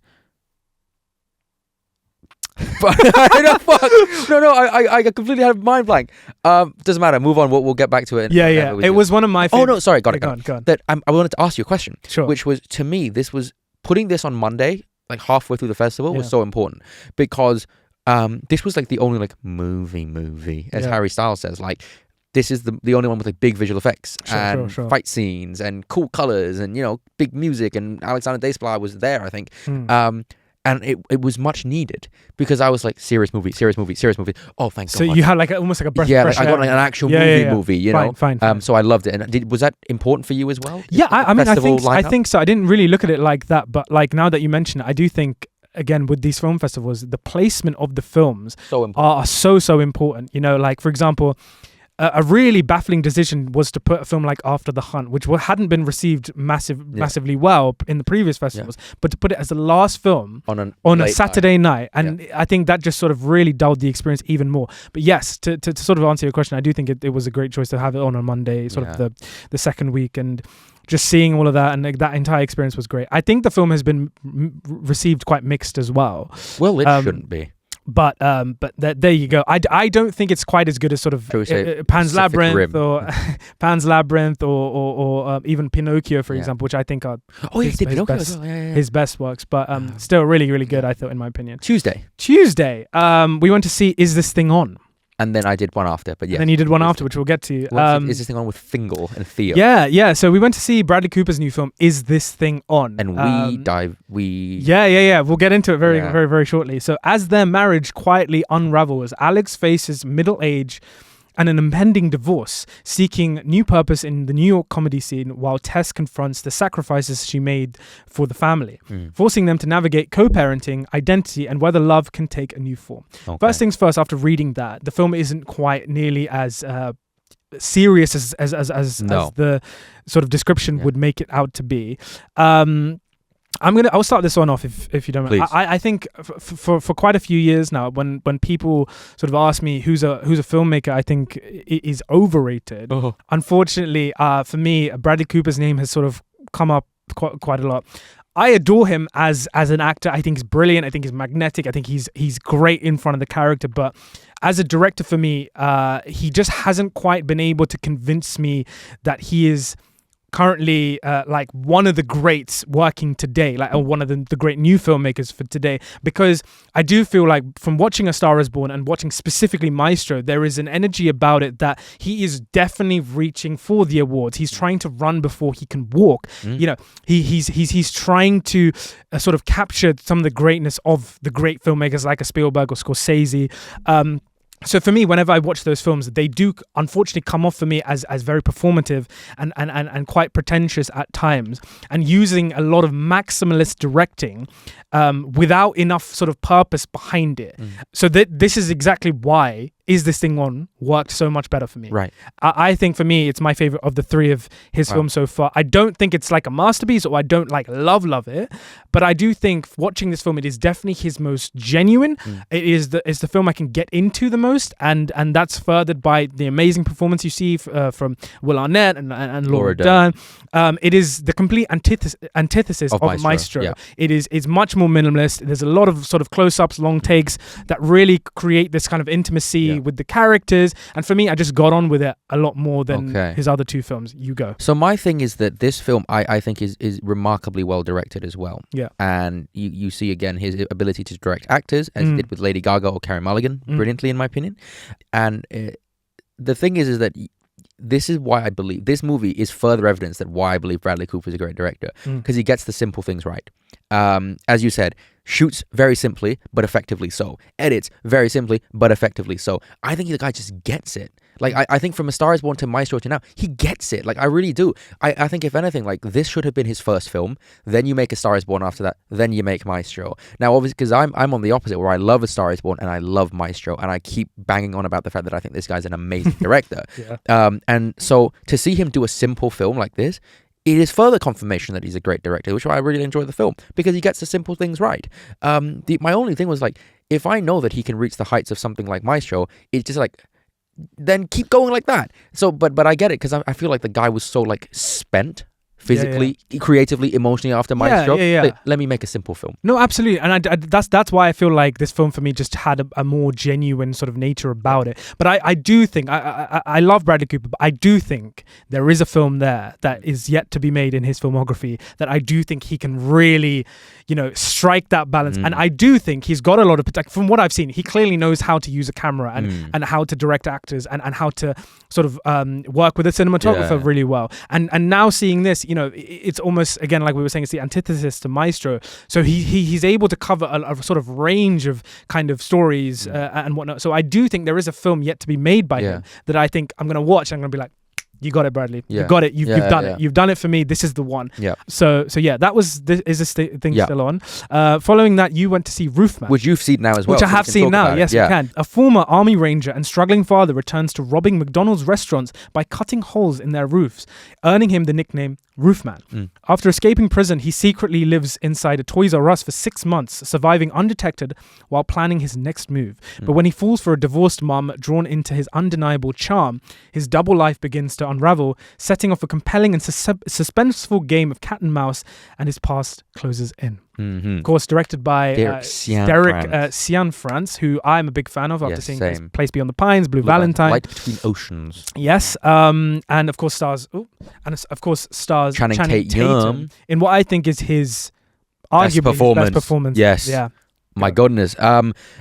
But I completely had a mind blank. Doesn't matter. Move on. We'll get back to it. It was one of my favorite. Oh no, sorry. Got it. Go on. That I wanted to ask you a question. Sure. Which was, to me, this was putting this on Monday, like halfway through the festival, was so important because this was like the only like movie, as Harry Styles says, like. This is the only one with like big visual effects and fight scenes and cool colors and big music, and Alexander Desplat was there, I think. And it was much needed because I was like, serious movie. Oh, thank God. So you had like almost like a breath. Yeah, like I got like an actual movie. Fine. So I loved it. And was that important for you as well? Yeah, I think so. I didn't really look at it like that, but like now that you mention it, I do think, again, with these film festivals, the placement of the films are so important. Like for example, a really baffling decision was to put a film like After the Hunt, which hadn't been received massively well in the previous festivals, but to put it as the last film on a Saturday night. And I think that just sort of really dulled the experience even more. But yes, to sort of answer your question, I do think it was a great choice to have it on a Monday, sort of the second week, and just seeing all of that, and that entire experience was great. I think the film has been received quite mixed as well. Well, it shouldn't be. But there you go. I don't think it's quite as good as sort of Pan's Labyrinth or Pan's Labyrinth or even Pinocchio, for example, which I think are his best works. But still really, really good, I thought, in my opinion. Tuesday. We went to see Is This Thing On? And then I did one after, but yeah. And then you did one after, which we'll get to. Is this thing on with Fingal and Theo? Yeah. So we went to see Bradley Cooper's new film, Is This Thing On? And Yeah. We'll get into it very shortly. So as their marriage quietly unravels, Alex faces middle age and an impending divorce, seeking new purpose in the New York comedy scene, while Tess confronts the sacrifices she made for the family, forcing them to navigate co-parenting, identity, and whether love can take a new form. Okay. First things first, after reading that, the film isn't quite nearly as serious as the sort of description would make it out to be. I'll start this one off if you don't mind. I think for quite a few years now, when people sort of ask me who's a filmmaker I think is overrated, unfortunately for me, Bradley Cooper's name has sort of come up quite a lot. I adore him as an actor. I think he's brilliant. I think he's magnetic. I think he's great in front of the character. But as a director, for me, he just hasn't quite been able to convince me that he is currently like one of the greats working today, like or one of the great new filmmakers for today, because I do feel like from watching A Star Is Born and watching specifically Maestro, there is an energy about it that he is definitely reaching for the awards. He's trying to run before he can walk. You know, he's trying to sort of capture some of the greatness of the great filmmakers like a Spielberg or Scorsese. So for me, whenever I watch those films, they do unfortunately come off for me as very performative and quite pretentious at times, and using a lot of maximalist directing without enough sort of purpose behind it. So this is exactly why Is This Thing On worked so much better for me. Right. I think for me, it's my favorite of the three of his films so far. I don't think it's like a masterpiece, or I don't like love it, but I do think watching this film, it is definitely his most genuine. It's the film I can get into the most, and that's furthered by the amazing performance you see from Will Arnett and Laura Dern. It is the complete antithesis of Maestro. Yeah. It's much more minimalist. There's a lot of sort of close-ups, long takes that really create this kind of intimacy with the characters, and for me, I just got on with it a lot more than his other two films. You go. So my thing is that this film I think is remarkably well directed as well. Yeah. And you see again his ability to direct actors, as he did with Lady Gaga or Carey Mulligan, brilliantly in my opinion. And the thing is that this is why I believe this movie is further evidence that why I believe Bradley Cooper is a great director, because he gets the simple things right. As you said, shoots very simply but effectively so, edits very simply but effectively so. I think the guy just gets it. Like I think from A Star Is Born to Maestro to now, he gets it. Like I really do. I think if anything, like this should have been his first film. Then you make A Star Is Born after that. Then you make Maestro. Now obviously, because I'm on the opposite, where I love A Star Is Born and I love Maestro, and I keep banging on about the fact that I think this guy's an amazing director. And so to see him do a simple film like this, it is further confirmation that he's a great director, which is why I really enjoy the film, because he gets the simple things right. My only thing was like, if I know that he can reach the heights of something like Maestro, it's just like, then keep going like that. So, but I get it, because I feel like the guy was so like spent physically, creatively, emotionally after Maestro. Like, let me make a simple film. No, absolutely, and that's why I feel like this film for me just had a more genuine sort of nature about it. But I do think I love Bradley Cooper, but I do think there is a film there that is yet to be made in his filmography that I do think he can really, strike that balance. And I do think he's got a lot of from what I've seen, he clearly knows how to use a camera and how to direct actors and how to sort of work with a cinematographer really well. And now seeing this, it's almost, again, like we were saying, it's the antithesis to Maestro. So he's able to cover a sort of range of kind of stories and whatnot. So I do think there is a film yet to be made by him that I think I'm going to watch and I'm going to be like, you got it, Bradley. You got it. You've done it. You've done it for me. This is the one. Yeah. So yeah, that was is this thing still on? Following that, you went to see Roofman, which you've seen now as well. Which I have seen now. Yes, you can. A former army ranger and struggling father returns to robbing McDonald's restaurants by cutting holes in their roofs, earning him the nickname Roofman. After escaping prison, he secretly lives inside a Toys R Us for 6 months, surviving undetected while planning his next move. But when he falls for a divorced mom drawn into his undeniable charm, his double life begins to unravel, setting off a compelling and suspenseful game of cat and mouse, and his past closes in. Of course, directed by Derek Cianfrance, who I'm a big fan of after seeing his Place Beyond the Pines, Blue Valentine, Light Between Oceans. Yes, and of course stars Channing Tatum in what I think is his arguably best performance. Yes, yeah. My goodness.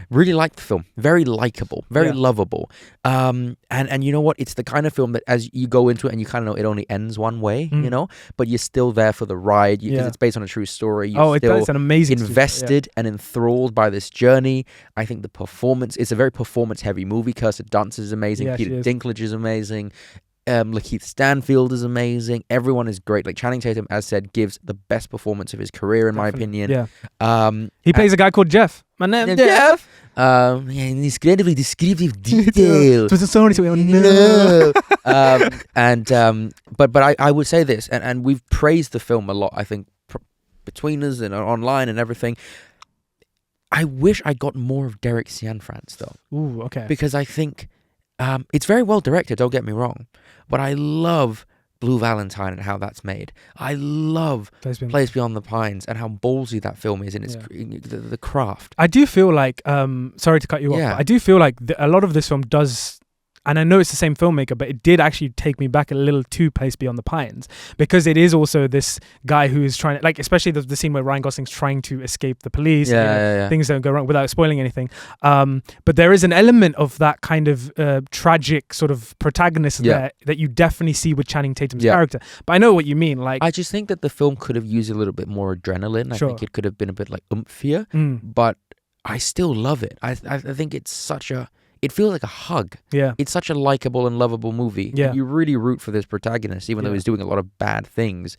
Really liked the film. Very likable. Very lovable. And you know what? It's the kind of film that as you go into it and you kind of know it only ends one way, you know, but you're still there for the ride because it's based on a true story. You're it's an amazing invested and enthralled by this journey. I think the performance, it's a very performance-heavy movie. Kirsten Dunst is amazing. Peter Dinklage is amazing. Lakeith Stanfield is amazing. Everyone is great. Like Channing Tatum, as said, gives the best performance of his career, in my opinion. Yeah. He plays a guy called Jeff. My name Jeff. Incredibly descriptive detail. No. But I would say this, and we've praised the film a lot. I think between us and online and everything. I wish I got more of Derek Cianfrance though. Ooh, okay. Because I think it's very well directed. Don't get me wrong. But I love Blue Valentine and how that's made. I love Place Beyond the Pines and how ballsy that film is in its the craft. I do feel like, sorry to cut you off, but I do feel like a lot of this film does, and I know it's the same filmmaker, but it did actually take me back a little to Place Beyond the Pines, because it is also this guy who is trying to, like, especially the scene where Ryan Gosling's trying to escape the police. Things don't go wrong without spoiling anything. But there is an element of that kind of tragic sort of protagonist there that you definitely see with Channing Tatum's character. But I know what you mean. Like, I just think that the film could have used a little bit more adrenaline. I think it could have been a bit like oomphier, but I still love it. I think it's such a... It feels like a hug. Yeah. It's such a likable and lovable movie. Yeah. You really root for this protagonist, even though he's doing a lot of bad things.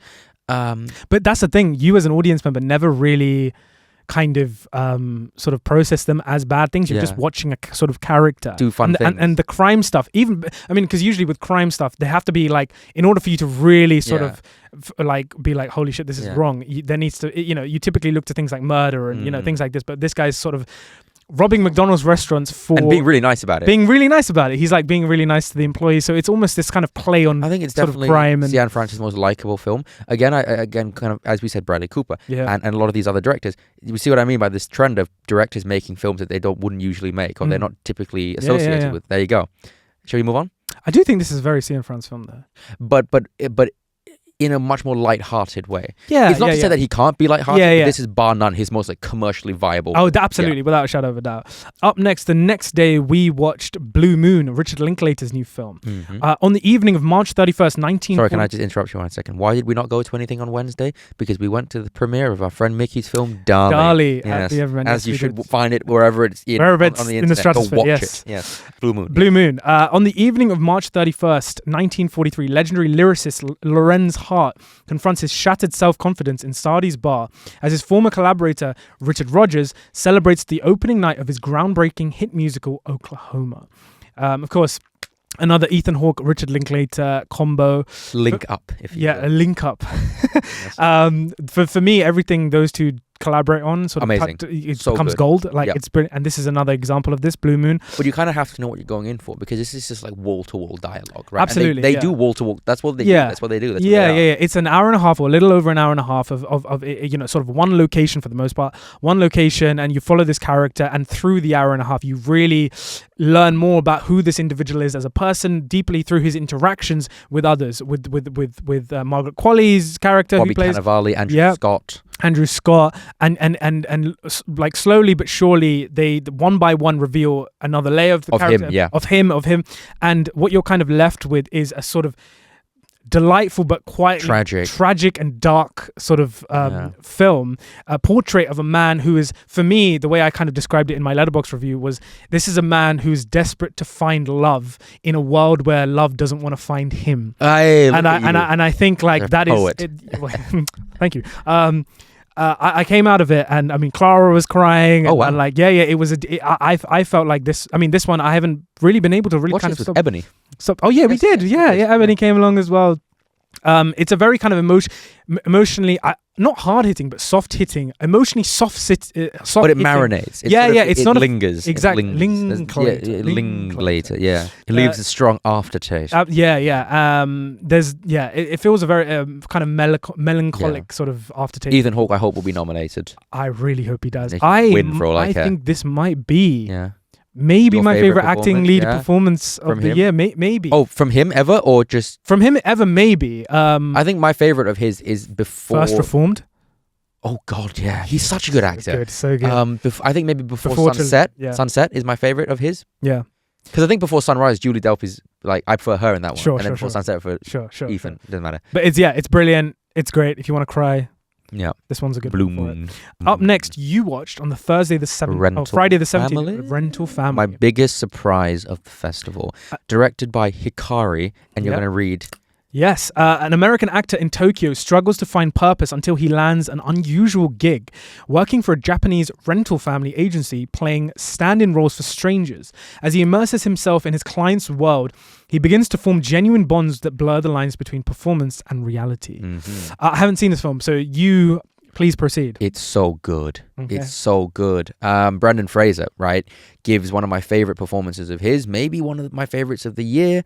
But that's the thing. You as an audience member never really kind of sort of process them as bad things. You're just watching a sort of character. Do fun things. And the crime stuff, even, I mean, because usually with crime stuff, they have to be like, in order for you to really sort of like be like, holy shit, this is wrong. There needs to, you know, you typically look to things like murder and, you know, things like this. But this guy's sort of robbing McDonald's restaurants for... And being really nice about it. He's like being really nice to the employees. So it's almost this kind of play on, I think it's definitely crime. And Cianfrance's most likable film. Again, kind of, as we said, Bradley Cooper and a lot of these other directors. You see what I mean by this trend of directors making films that they wouldn't usually make or they're not typically associated with. There you go. Shall we move on? I do think this is a very Cianfrance film though. But in a much more light-hearted way. Yeah, it's not to say that he can't be light-hearted, but this is bar none his most like commercially viable. Oh, absolutely, without a shadow of a doubt. Up next, the next day, we watched Blue Moon, Richard Linklater's new film. On the evening of March 31st, 19... Sorry, can I just interrupt you 1 second? Why did we not go to anything on Wednesday? Because we went to the premiere of our friend Mickey's film, Darlie. Yes. As you should find it wherever it's on the internet. In the stratosphere, go watch it. Yes. Blue Moon. On the evening of March 31st, 1943, legendary lyricist Lorenz Hart confronts his shattered self-confidence in Sardi's bar as his former collaborator Richard Rodgers celebrates the opening night of his groundbreaking hit musical Oklahoma. Of course, another Ethan Hawke, Richard Linklater combo. Link up, if you will. A link up. For me, everything those two collaborate on sort of amazing. It becomes gold. Like it's brilliant, and this is another example of this, Blue Moon. But you kind of have to know what you're going in for because this is just like wall-to-wall dialogue, right? Absolutely, and they do wall-to-wall. That's what they do. That's what they do. That's what they are. It's an hour and a half or a little over an hour and a half of you know, sort of one location for the most part, one location, and you follow this character, and through the hour and a half, you really learn more about who this individual is as a person, deeply through his interactions with others, with Margaret Qualley's character, Bobby who plays Cannavale, Andrew Scott, and like slowly but surely they one by one reveal another layer of the character of him, and what you're kind of left with is a sort of delightful but quite tragic and dark sort of film, a portrait of a man who is, for me, the way I kind of described it in my Letterboxd review was, this is a man who's desperate to find love in a world where love doesn't want to find him. I think like that is thank you. I came out of it, and I mean, Clara was crying. Oh wow! And like, it was. I felt like this. I mean, this one I haven't really been able to really kind of with Ebony. We did. Ebony came along as well. It's a very kind of emotionally not hard hitting, but soft hitting, emotionally soft. But it marinates. It lingers. Exactly. Linklater. Yeah. It leaves a strong aftertaste. It feels a very kind of melancholic sort of aftertaste. Ethan Hawke, I hope, will be nominated. I really hope he does. Win for all I care. I think this might be. Maybe your my favorite acting lead performance of the year. Maybe. Oh, from him ever, or just from him ever? Maybe. I think my favorite of his is before First Reformed. Oh God, yeah, he's such a good actor. So good. I think maybe Before Sunset. Sunset is my favorite of his. Yeah. Because I think Before Sunrise, Julie Delpy's like I prefer her in that one. Sure, and then Before Sunset for Ethan. Doesn't matter. But it's brilliant. It's great. If you want to cry, yeah, this one's a good Blue one for Moon. it. Up next, you watched on the Friday the 17th, Rental Family. My biggest surprise of the festival, directed by Hikari, and you're going to read. Yes, an American actor in Tokyo struggles to find purpose until he lands an unusual gig, working for a Japanese rental family agency, playing stand-in roles for strangers. As he immerses himself in his client's world, he begins to form genuine bonds that blur the lines between performance and reality. Mm-hmm. I haven't seen this film, so you... Please proceed. It's so good. Okay. It's so good. Brendan Fraser, right, gives one of my favorite performances of his, maybe one of my favorites of the year.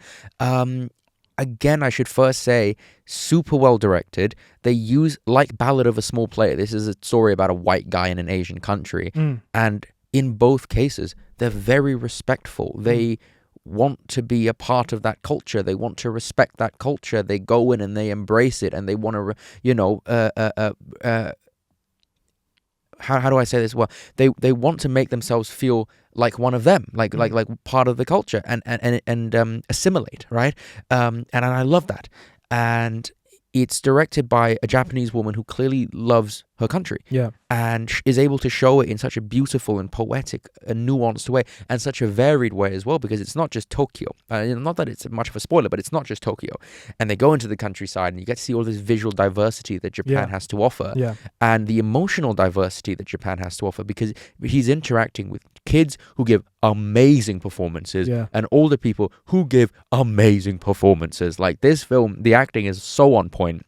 Again, I should first say, super well directed. They use, like Ballad of a Small Player, this is a story about a white guy in an Asian country. And in both cases, they're very respectful. They want to be a part of that culture. They want to respect that culture. They go in and they embrace it, and they want to, how do I say this? Well, they want to make themselves feel like one of them, like part of the culture, and assimilate, right? And I love that. And it's directed by a Japanese woman who clearly loves her country, and is able to show it in such a beautiful and poetic and nuanced way, and such a varied way as well, because it's not just Tokyo. Not that it's much of a spoiler, but it's not just Tokyo. And they go into the countryside, and you get to see all this visual diversity that Japan has to offer, and the emotional diversity that Japan has to offer, because he's interacting with kids who give amazing performances, and older people who give amazing performances. Like this film, the acting is so on point.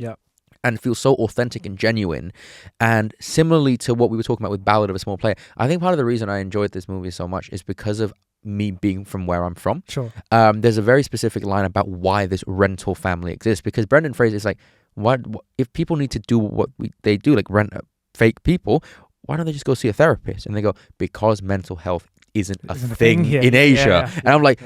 And feels so authentic and genuine. And similarly to what we were talking about with Ballad of a Small Player, I think part of the reason I enjoyed this movie so much is because of me being from where I'm from. Sure. There's a very specific line about why this rental family exists, because Brendan Fraser is like, what if people need to do what they do, like rent fake people, why don't they just go see a therapist? And they go, because mental health isn't a thing in Asia. And I'm like...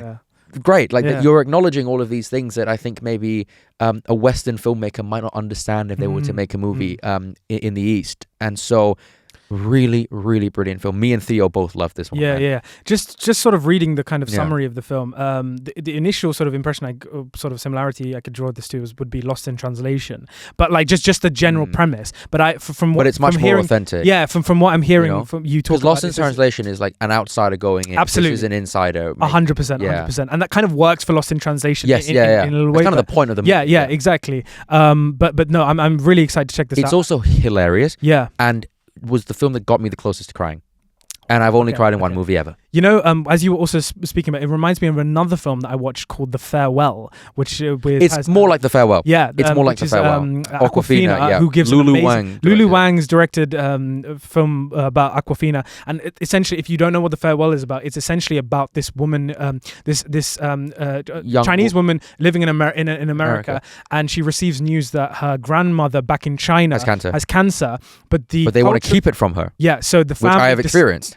Great, like that you're acknowledging all of these things that I think maybe a Western filmmaker might not understand if they were to make a movie in the East. And so really, really brilliant film. Me and Theo both love this one. Just sort of reading the kind of summary of the film. The initial sort of impression, sort of similarity I could draw this to would be Lost in Translation. But like just the general premise. But but it's much more authentic. Yeah, from what I'm hearing from you talking. Because Lost in Translation is like an outsider going in. Absolutely, this is an insider. 100%, and that kind of works for Lost in Translation. Yes, in a little way. It's kind of the point of the movie. Yeah, exactly. But no, I'm really excited to check this out. It's also hilarious. Yeah, and was the film that got me the closest to crying. And I've only cried in one movie ever. You know, as you were also speaking about, it reminds me of another film that I watched called The Farewell, which it's more like The Farewell. Yeah, it's more like The Farewell. Awkwafina, who gives Lulu Wang. Lulu Wang's directed film about Awkwafina, and essentially, if you don't know what The Farewell is about, it's essentially about this woman, this Chinese woman living in America, and she receives news that her grandmother back in China has cancer, but they want to keep it from her. Yeah, so the family, which I have experienced.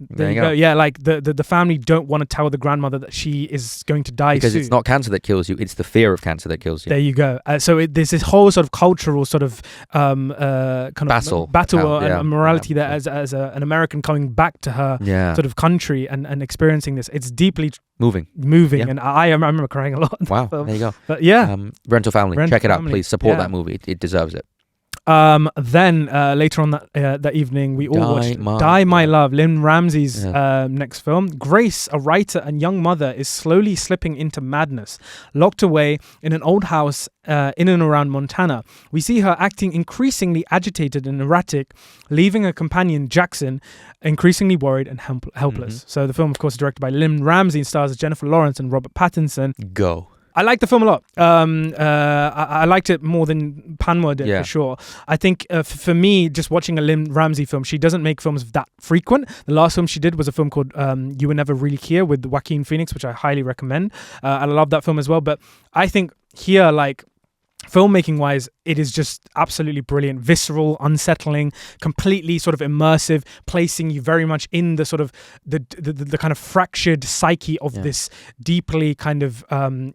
There you go. Yeah, like the family don't want to tell the grandmother that she is going to die because soon. It's not cancer that kills you; it's the fear of cancer that kills you. There you go. So there's this whole sort of cultural sort of kind of battle and morality there as an American coming back to her sort of country and experiencing this. It's deeply moving, and I remember crying a lot. Wow, there you go. But yeah, Rental Family, check it out, please. Support that movie; it deserves it. Then later on that evening, we all watched Die My Love, Lynn Ramsey's next film. Grace, a writer and young mother, is slowly slipping into madness. Locked away in an old house in and around Montana, we see her acting increasingly agitated and erratic, leaving her companion, Jackson, increasingly worried and helpless. So the film, of course, is directed by Lynn Ramsey and stars Jennifer Lawrence and Robert Pattinson. I like the film a lot. I liked it more than Panwa did, for sure. I think for me, just watching a Lynn Ramsey film, she doesn't make films that frequent. The last film she did was a film called You Were Never Really Here with Joaquin Phoenix, which I highly recommend. I love that film as well. But I think here, like, filmmaking wise, it is just absolutely brilliant, visceral, unsettling, completely sort of immersive, placing you very much in the sort of the kind of fractured psyche of this deeply kind of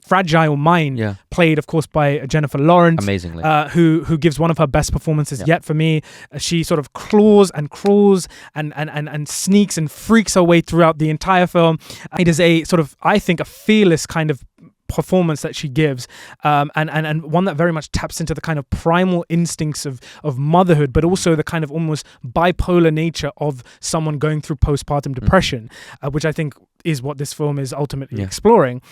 fragile mind, played of course by Jennifer Lawrence, amazingly, who gives one of her best performances yet for me. She sort of claws and crawls and sneaks and freaks her way throughout the entire film. It is a sort of, I think, a fearless kind of performance that she gives, and one that very much taps into the kind of primal instincts of motherhood, but also the kind of almost bipolar nature of someone going through postpartum depression, which I think is what this film is ultimately exploring.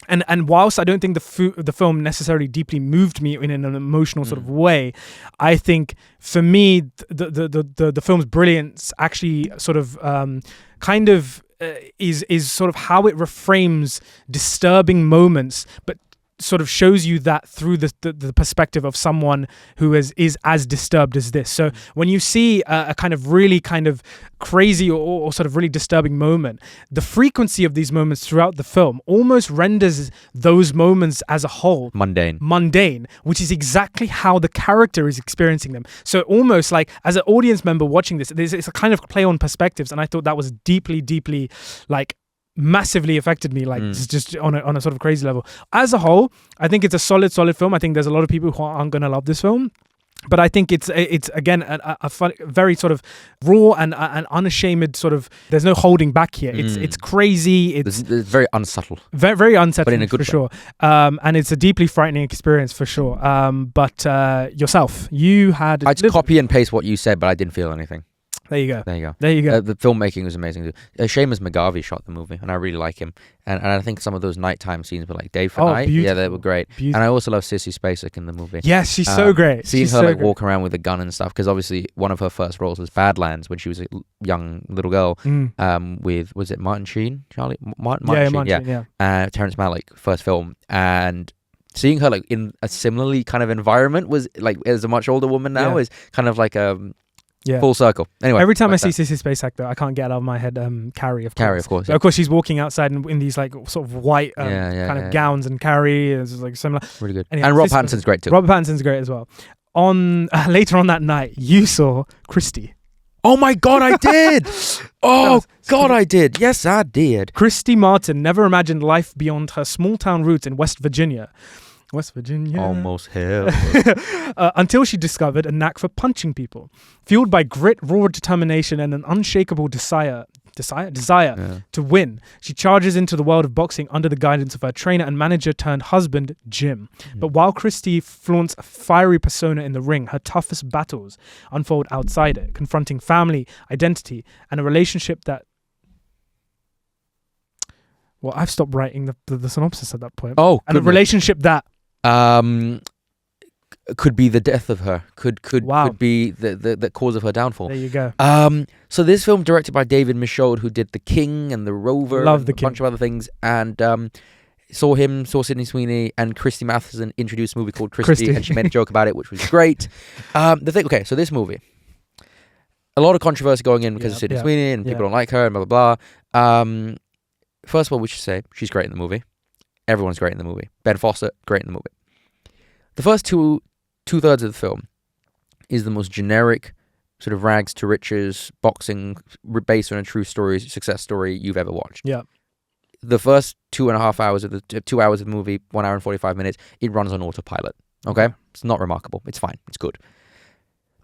And whilst I don't think the film necessarily deeply moved me in an emotional sort of way, I think for me the film's brilliance actually sort of is sort of how it reframes disturbing moments, but sort of shows you that through the perspective of someone who is as disturbed as this. So when you see a kind of really kind of crazy or sort of really disturbing moment, the frequency of these moments throughout the film almost renders those moments as a whole mundane, which is exactly how the character is experiencing them. So almost like as an audience member watching this, it's a kind of play on perspectives, and I thought that was deeply like massively affected me, like just on a sort of crazy level. As a whole, I think it's a solid film. I think there's a lot of people who aren't going to love this film, but I think it's again a fun, very sort of raw and unashamed sort of. There's no holding back here. It's crazy. It's very unsubtle. Very unsettling, but in a good way. For sure. And it's a deeply frightening experience for sure. But yourself, you had. I just copy and paste what you said, but I didn't feel anything. There you go. The filmmaking was amazing. Seamus McGarvey shot the movie, and I really like him. And I think some of those nighttime scenes were like day for night. Beautiful. Yeah, they were great. Beautiful. And I also love Sissy Spacek in the movie. Yes, she's so great. Seeing her walk around with a gun and stuff, because obviously one of her first roles was Badlands when she was a young little girl. With, was it Martin Sheen? Martin Sheen, Terrence Malick, first film. And seeing her like in a similarly kind of environment was like, as a much older woman now, is kind of like full circle. Anyway, every time I see Sissy Spacek, though, I can't get out of my head Carrie, of course. Yeah. Of course, she's walking outside in these like sort of white kind of gowns, and Carrie is like similar. Really good. Anyway, and Rob Pattinson's great too. Rob Pattinson's great as well. On later on that night, you saw Christy. Oh my God, I did! I did. Yes, I did. Christy Martin never imagined life beyond her small town roots in West Virginia. Almost hell. Until she discovered a knack for punching people. Fueled by grit, raw determination, and an unshakable desire to win, she charges into the world of boxing under the guidance of her trainer and manager turned husband, Jim. But while Christy flaunts a fiery persona in the ring, her toughest battles unfold outside it, confronting family, identity, and a relationship that... Well, I've stopped writing the synopsis at that point. Oh, and a relationship that... could be the death of her. Could be the cause of her downfall. There you go. So this film, directed by David Michaud, who did The King and The Rover, Love The a King. bunch of other things, and saw Sydney Sweeney and Christy Matheson introduce a movie called Christy, and she made a joke about it, which was great. So this movie, a lot of controversy going in because of Sydney Sweeney, and people don't like her, and blah blah blah. First of all, we should say she's great in the movie. Everyone's great in the movie. Ben Foster, great in the movie. The first two-thirds of the film is the most generic sort of rags to riches boxing based on a true story, success story you've ever watched. Yeah. The first 2.5 hours of the 2 hours of the movie, 1 hour and 45 minutes, it runs on autopilot. Okay? It's not remarkable. It's fine. It's good.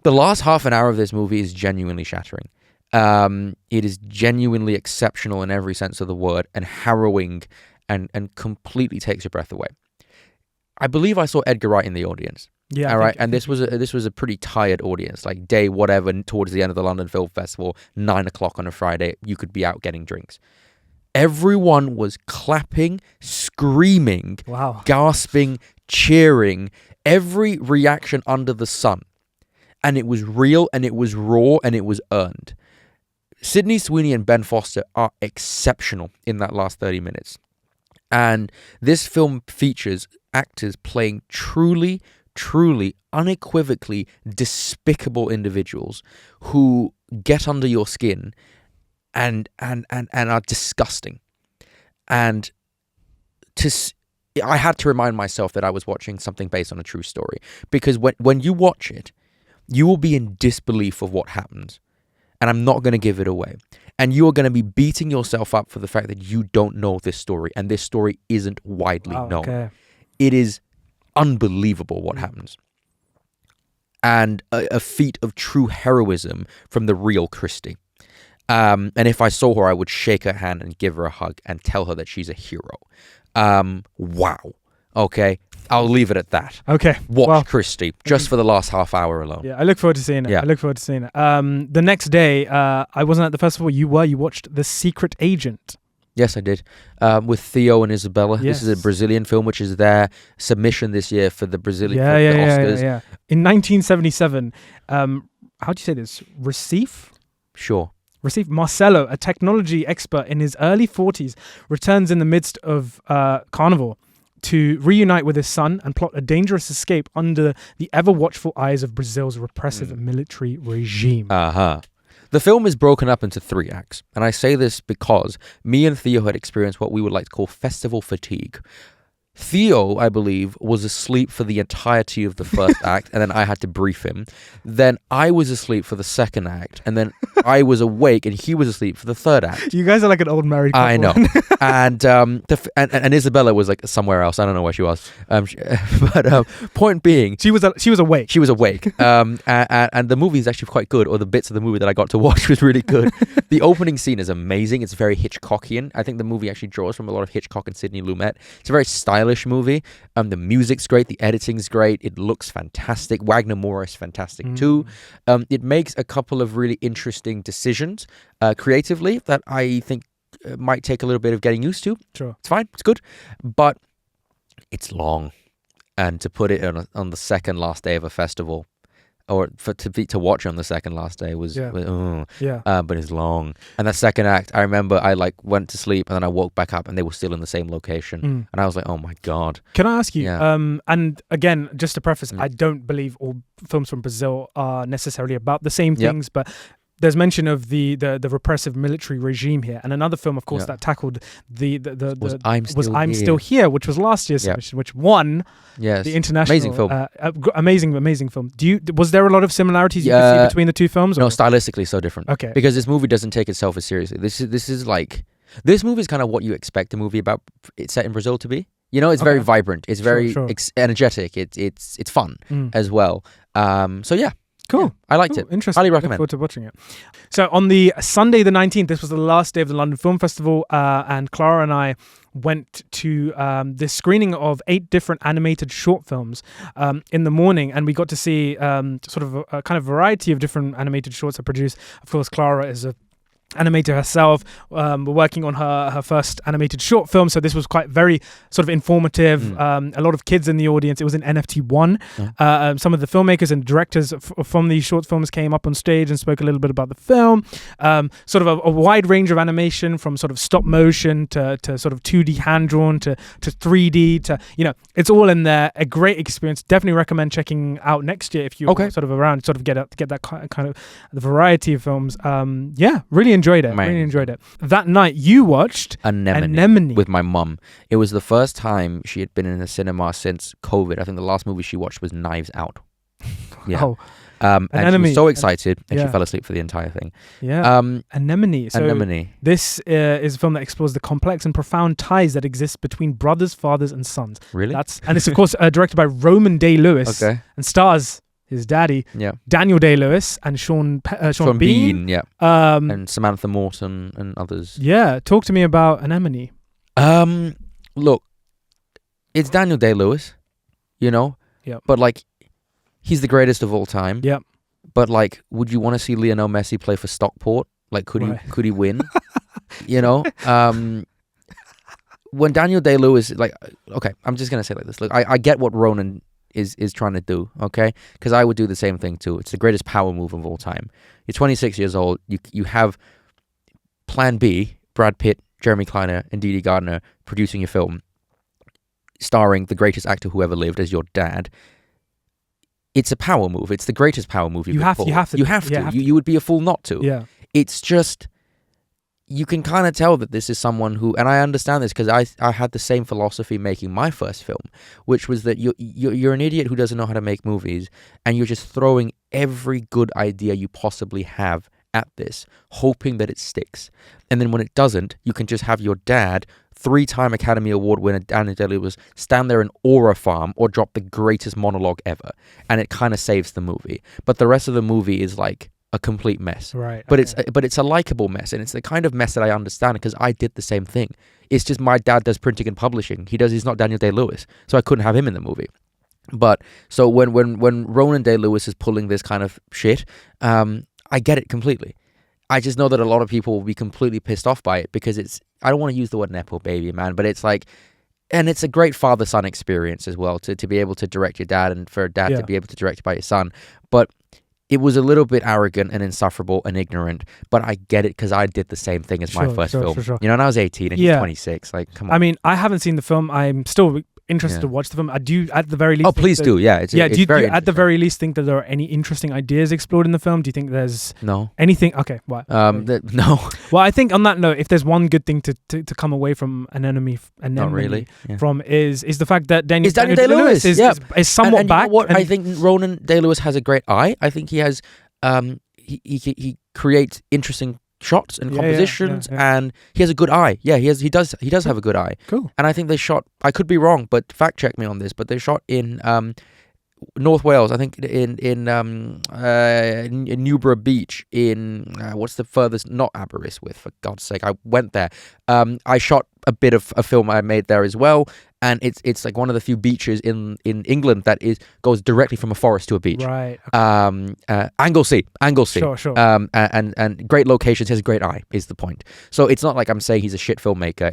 The last half an hour of this movie is genuinely shattering. It is genuinely exceptional in every sense of the word, and harrowing, and completely takes your breath away. I believe I saw Edgar Wright in the audience. Yeah. All right. And this was a pretty tired audience, like day whatever towards the end of the London Film Festival, 9 o'clock on a Friday. You could be out getting drinks. Everyone was clapping, screaming, gasping, cheering, every reaction under the sun. And it was real, and it was raw, and it was earned. Sydney Sweeney and Ben Foster are exceptional in that last 30 minutes. And this film features actors playing truly, unequivocally despicable individuals who get under your skin and are disgusting. And I had to remind myself that I was watching something based on a true story. Because when you watch it, you will be in disbelief of what happens. And I'm not going to give it away. And you are going to be beating yourself up for the fact that you don't know this story. And this story isn't widely known. Okay. It is unbelievable what happens. And a feat of true heroism from the real Christy. And if I saw her, I would shake her hand and give her a hug and tell her that she's a hero. Wow. Okay. I'll leave it at that. Okay. Watch Christy just for the last half hour alone. Yeah, I look forward to seeing it. Yeah. I look forward to seeing it. The next day, I wasn't at the festival. You were. You watched The Secret Agent. Yes, I did. With Theo and Isabella. Yes. This is a Brazilian film, which is their submission this year for the Brazilian Oscars. Yeah. In 1977, how do you say this? Recife? Sure. Recife. Marcelo, a technology expert in his early 40s, returns in the midst of Carnival to reunite with his son and plot a dangerous escape under the ever-watchful eyes of Brazil's repressive military regime. The film is broken up into 3 acts, and I say this because me and Theo had experienced what we would like to call festival fatigue. Theo, I believe, was asleep for the entirety of the first act, and then I had to brief him. Then I was asleep for the second act, and then I was awake, and he was asleep for the third act. You guys are like an old married couple. I know. And Isabella was like somewhere else. I don't know where she was. But point being, she was awake. She was awake. And the movie is actually quite good, or the bits of the movie that I got to watch was really good. The opening scene is amazing. It's very Hitchcockian. I think the movie actually draws from a lot of Hitchcock and Sidney Lumet. It's a very stylish movie. The music's great. The editing's great. It looks fantastic. Wagner Moore is fantastic too. It makes a couple of really interesting decisions creatively that I think might take a little bit of getting used to. Sure. It's fine. It's good. But it's long. And to put it on the second last day of a festival, or to watch on the second last day was but it's long. And the second act, I remember I went to sleep and then I woke back up and they were still in the same location, and I was like, oh my god. Can I ask you? And again, just to preface, I don't believe all films from Brazil are necessarily about the same things, but there's mention of the repressive military regime here, and another film, of course, that tackled the I'm Still Here, which was last year's submission, which won the international amazing film. Was there a lot of similarities you could see between the two films? No, stylistically so different. Okay, because this movie doesn't take itself as seriously. This movie is kind of what you expect a movie about it's set in Brazil to be. You know, it's very vibrant. It's very energetic. It's fun as well. So yeah. Cool. Yeah, I liked it. Interesting. Highly recommend. Look forward to watching it. So on the Sunday the 19th, this was the last day of the London Film Festival, and Clara and I went to this screening of 8 different animated short films in the morning, and we got to see sort of a kind of variety of different animated shorts are produced. Of course, Clara is a animator herself. We're working on her first animated short film, so this was quite very sort of informative. A lot of kids in the audience. It was an NFT1. Some of the filmmakers and directors from these short films came up on stage and spoke a little bit about the film. Sort of a wide range of animation, from sort of stop motion to sort of 2D hand drawn to 3D to, it's all in there. A great experience. Definitely recommend checking out next year if you're sort of around, sort of get that kind of the variety of films. Really enjoyed it. Really enjoyed it. That night you watched Anemone with my mum. It was the first time she had been in a cinema since COVID. I think the last movie she watched was Knives Out. Yeah. And she was so excited, and she fell asleep for the entire thing. Yeah. Anemone. So Anemone. This is a film that explores the complex and profound ties that exist between brothers, fathers, and sons. Really? And it's of course directed by Roman Day-Lewis and stars his daddy, Daniel Day-Lewis, and Sean Bean. And Samantha Morton and others. Yeah, talk to me about Anemone. Look, it's Daniel Day-Lewis, but he's the greatest of all time. Yeah. But would you want to see Lionel Messi play for Stockport? Could he win? When Daniel Day-Lewis, I'm just gonna say like this. Look, I get what Ronan is trying to do, okay? Because I would do the same thing too. It's the greatest power move of all time. You're 26 years old. You have Plan B, Brad Pitt, Jeremy Kleiner, and Dee Dee Gardner producing your film, starring the greatest actor who ever lived as your dad. It's a power move. It's the greatest power move you have to. You would be a fool not to. Yeah. It's just you can kind of tell that this is someone who, and I understand this because I had the same philosophy making my first film, which was that you're an idiot who doesn't know how to make movies, and you're just throwing every good idea you possibly have at this, hoping that it sticks. And then when it doesn't, you can just have your dad, 3-time Academy Award winner Daniel Day-Lewis, stand there and aura farm or drop the greatest monologue ever, and it kind of saves the movie. But the rest of the movie is like a complete mess. Right. But it's a likable mess, and it's the kind of mess that I understand because I did the same thing. It's just my dad does printing and publishing. He's not Daniel Day-Lewis, so I couldn't have him in the movie. But so when Ronan Day-Lewis is pulling this kind of shit, I get it completely. I just know that a lot of people will be completely pissed off by it because I don't want to use the word nepo baby, man, but it's like, and it's a great father-son experience as well to be able to direct your dad and for a dad to be able to direct by his son. But it was a little bit arrogant and insufferable and ignorant, but I get it because I did the same thing as my first film. Sure. You know, and I was 18 and he's 26. Like, come on. I mean, I haven't seen the film. I'm still interested to watch the film. I do, at the very least. Oh, please do. Yeah, it's do you very at the very least think that there are any interesting ideas explored in the film? Do you think there's anything? Okay, why? No. Well, I think on that note, if there's one good thing to come away from Anemone from is the fact that Daniel Day-Lewis is somewhat and back. You know what? I think Ronan Day-Lewis has a great eye. I think he has he creates interesting shots and compositions, and he has a good eye. Yeah, he does have a good eye. Cool. And I think they shot, I could be wrong, but fact check me on this, but they shot in North Wales, I think in Newborough Beach, in what's the furthest, not Aberystwyth, for God's sake, I went there. I shot a bit of a film I made there as well, and it's like one of the few beaches in England that goes directly from a forest to a beach. Right. Okay. Anglesey. Sure. And great locations. He has a great eye, is the point. So it's not like I'm saying he's a shit filmmaker.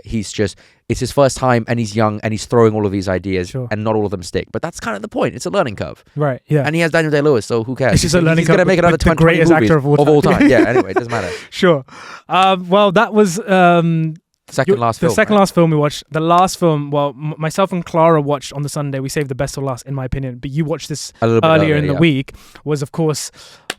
It's his first time, and he's young, and he's throwing all of these ideas, and not all of them stick. But that's kind of the point. It's a learning curve. Right. Yeah. And he has Daniel Day-Lewis, so who cares? It's just a learning curve. He's gonna make another 20 movies actor of all time. Yeah. Anyway, it doesn't matter. Sure. Well, that was second last film we watched. The last film, well, myself and Clara watched on the Sunday. We saved the best for last, in my opinion. But you watched this earlier in the week. Was, of course,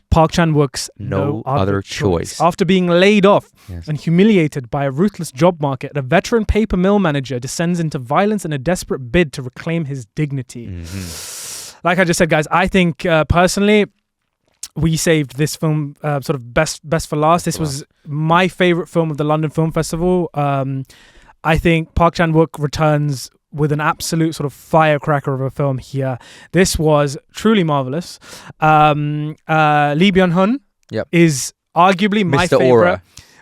Park Chan-wook's No Other Choice. After being laid off and humiliated by a ruthless job market, a veteran paper mill manager descends into violence in a desperate bid to reclaim his dignity. Mm-hmm. Like I just said, guys, I think personally, we saved this film sort of best for last. This was my favorite film of the London Film Festival. I think Park Chan-wook returns with an absolute sort of firecracker of a film here. This was truly marvelous. Lee Byung-hun is arguably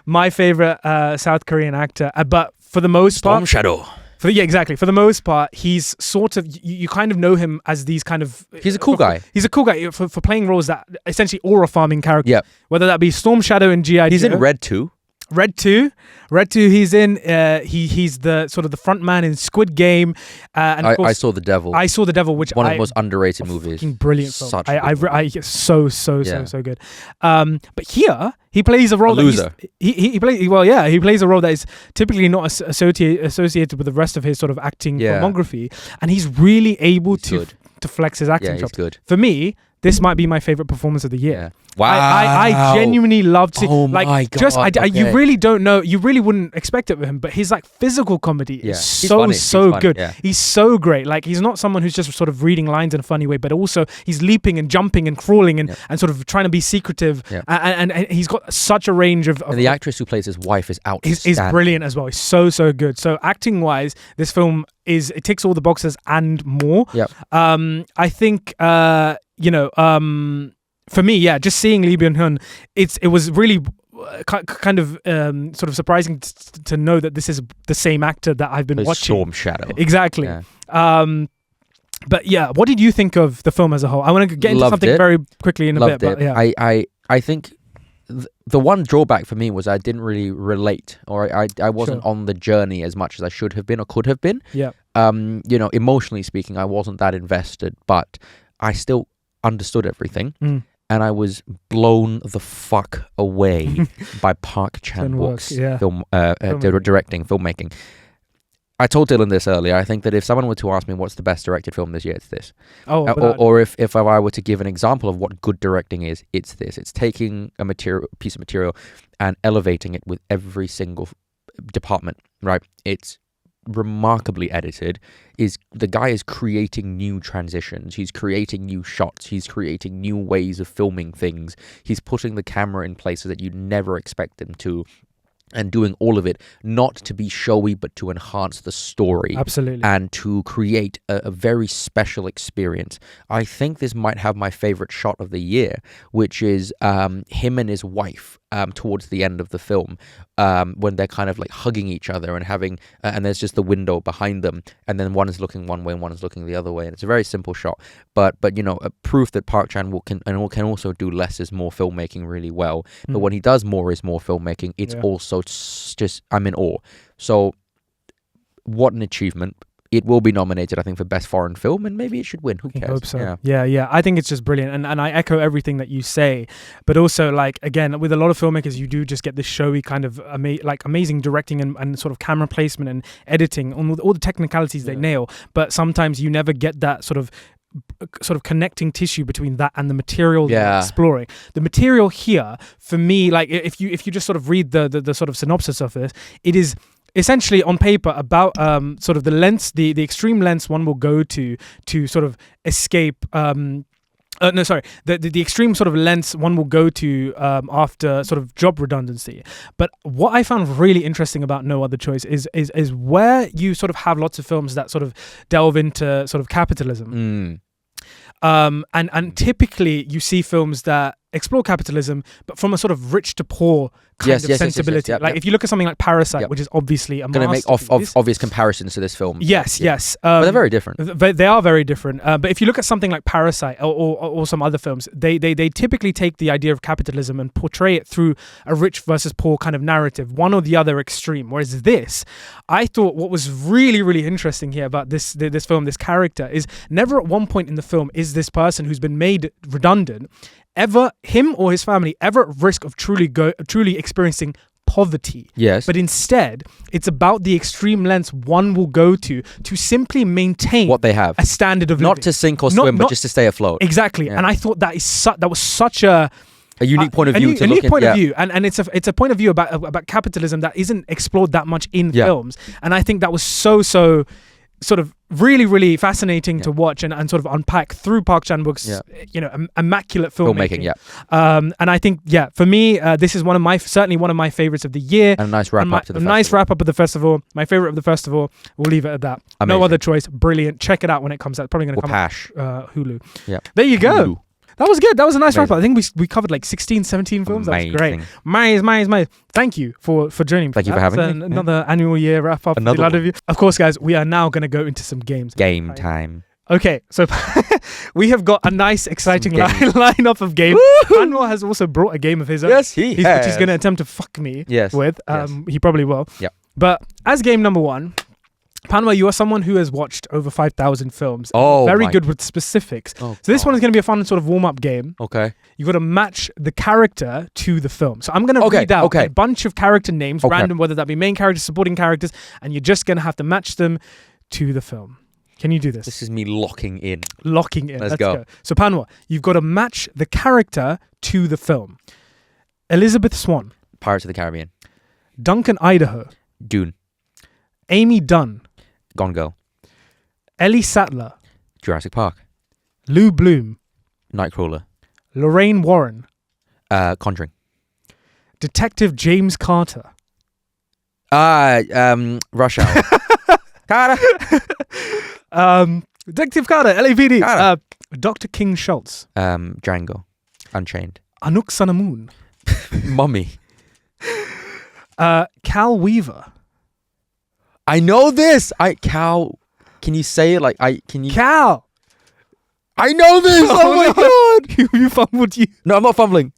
my favorite South Korean actor. But for the most part, Storm Shadow. For the most part, he's sort of, you kind of know him as these kind of... He's a cool guy. He's a cool guy for playing roles that essentially aura farming characters. Yep. Whether that be Storm Shadow in G.I. He's in Red 2. Red 2 he's in. He's the sort of the front man in Squid Game. And of course, I Saw the Devil. I Saw the Devil, which one of the most underrated movies. Brilliant film. Such so good. But here he plays a role he plays a role that is typically not associated with the rest of his sort of acting filmography, and he's really able to flex his acting chops. Good. For me, this might be my favorite performance of the year. Yeah. Wow. I genuinely loved it. Oh my God. You really don't know, you really wouldn't expect it with him, but his like physical comedy is so good. Yeah. He's so great. Like, he's not someone who's just sort of reading lines in a funny way, but also he's leaping and jumping and crawling and sort of trying to be secretive. Yeah. And he's got such a range of and the actress who plays his wife is outstanding. Is brilliant as well. He's so good. So acting wise, this film it ticks all the boxes and more. Yep. I think for me, just seeing Lee Byung-hun, it was really kind of sort of surprising to know that this is the same actor that I've been watching. Storm Shadow. Exactly. Yeah. But yeah, what did you think of the film as a whole? I want to get into something very quickly in a bit. But yeah. I think the one drawback for me was I didn't really relate, or I wasn't on the journey as much as I should have been or could have been. Yeah. Emotionally speaking, I wasn't that invested, but I still understood everything. And I was blown the fuck away by Park Chan-wook's filmmaking. I told Dylan this earlier. I think that if someone were to ask me what's the best directed film this year, it's this. Oh, or if I were to give an example of what good directing is, it's this. It's taking a piece of material and elevating it with every single department, right? It's remarkably edited. The guy is creating new transitions, he's creating new shots, he's creating new ways of filming things, he's putting the camera in places that you'd never expect him to, and doing all of it not to be showy but to enhance the story. Absolutely. And to create a very special experience. I think this might have my favorite shot of the year, which is him and his wife towards the end of the film, when they're kind of like hugging each other and having and there's just the window behind them, and then one is looking one way and one is looking the other way, and it's a very simple shot, but a proof that Park Chan-wook can also do less is more filmmaking really well. But when he does more is more filmmaking, it's also just, I'm in awe. So what an achievement. It will be nominated, I think, for Best Foreign Film, and maybe it should win. Who cares? I hope so. Yeah. I think it's just brilliant, and I echo everything that you say. But also, like, again, with a lot of filmmakers, you do just get this showy kind of amazing directing and sort of camera placement and editing on all the technicalities they nail. But sometimes you never get that sort of connecting tissue between that and the material they're exploring. The material here, for me, like if you just sort of read the sort of synopsis of this, it is essentially on paper about sort of the lengths, the extreme lengths one will go to sort of escape the extreme sort of lengths one will go to after sort of job redundancy. But what I found really interesting about No Other Choice is where you sort of have lots of films that sort of delve into sort of capitalism. And typically you see films that explore capitalism, but from a sort of rich to poor kind of sensibility. Like if you look at something like Parasite, which is obviously a masterpiece. Going to make obvious comparisons to this film. Yes. But they're very different. They are very different. But if you look at something like Parasite or some other films, they typically take the idea of capitalism and portray it through a rich versus poor kind of narrative, one or the other extreme. Whereas this, I thought what was really, really interesting here about this film, this character, is never at one point in the film is this person who's been made redundant ever, him or his family, ever at risk of truly experiencing poverty. Yes. But instead, it's about the extreme lengths one will go to simply maintain what they have, a standard of living. Not to sink or swim, but just to stay afloat. Exactly. Yeah. And I thought that was such a unique point of view. A unique point of view, and it's a point of view about capitalism that isn't explored that much in films. And I think that was so sort of really, really fascinating to watch and sort of unpack through Park Chan-wook's immaculate filmmaking. And I think for me this is certainly one of my favorites of the year, and a nice wrap up to the festival. Nice wrap up of the festival. My favorite of the festival. We'll leave it at that. Amazing. No Other Choice. Brilliant. Check it out when it comes out. Probably going to come out Hulu. Yeah. There you go. Hulu. That was good. That was a nice wrap up. I think we covered like 16, 17 films. Amazing. That was great. Miles. Thank you for joining me. Thank you for having me. Another annual year wrap up. Of course, guys, we are now going to go into some games. Game time. Okay, so we have got a nice, exciting lineup of games. Panwa has also brought a game of his own. Yes, he has. Which he's going to attempt to fuck me with. He probably will. Yeah. But as game number one, Panwa, you are someone who has watched over 5,000 films. Oh, very good with specifics. So this one is going to be a fun sort of warm-up game. Okay. You've got to match the character to the film. So I'm going to read out a bunch of character names, random, whether that be main characters, supporting characters, and you're just going to have to match them to the film. Can you do this? This is me locking in. Let's go. So Panwa, you've got to match the character to the film. Elizabeth Swann. Pirates of the Caribbean. Duncan Idaho. Dune. Amy Dunn. Gone Girl. Ellie Sattler. Jurassic Park. Lou Bloom. Nightcrawler. Lorraine Warren. Conjuring. Detective James Carter. Rush Hour. Carter. Detective Carter, LAPD. Carter. Dr. King Schultz. Django. Unchained. Anouk Sanamoon. Mummy. Cal Weaver. I know this. Cal. Can you say it like can you? Cal. I know this. Oh my god. You fumbled. No, I'm not fumbling.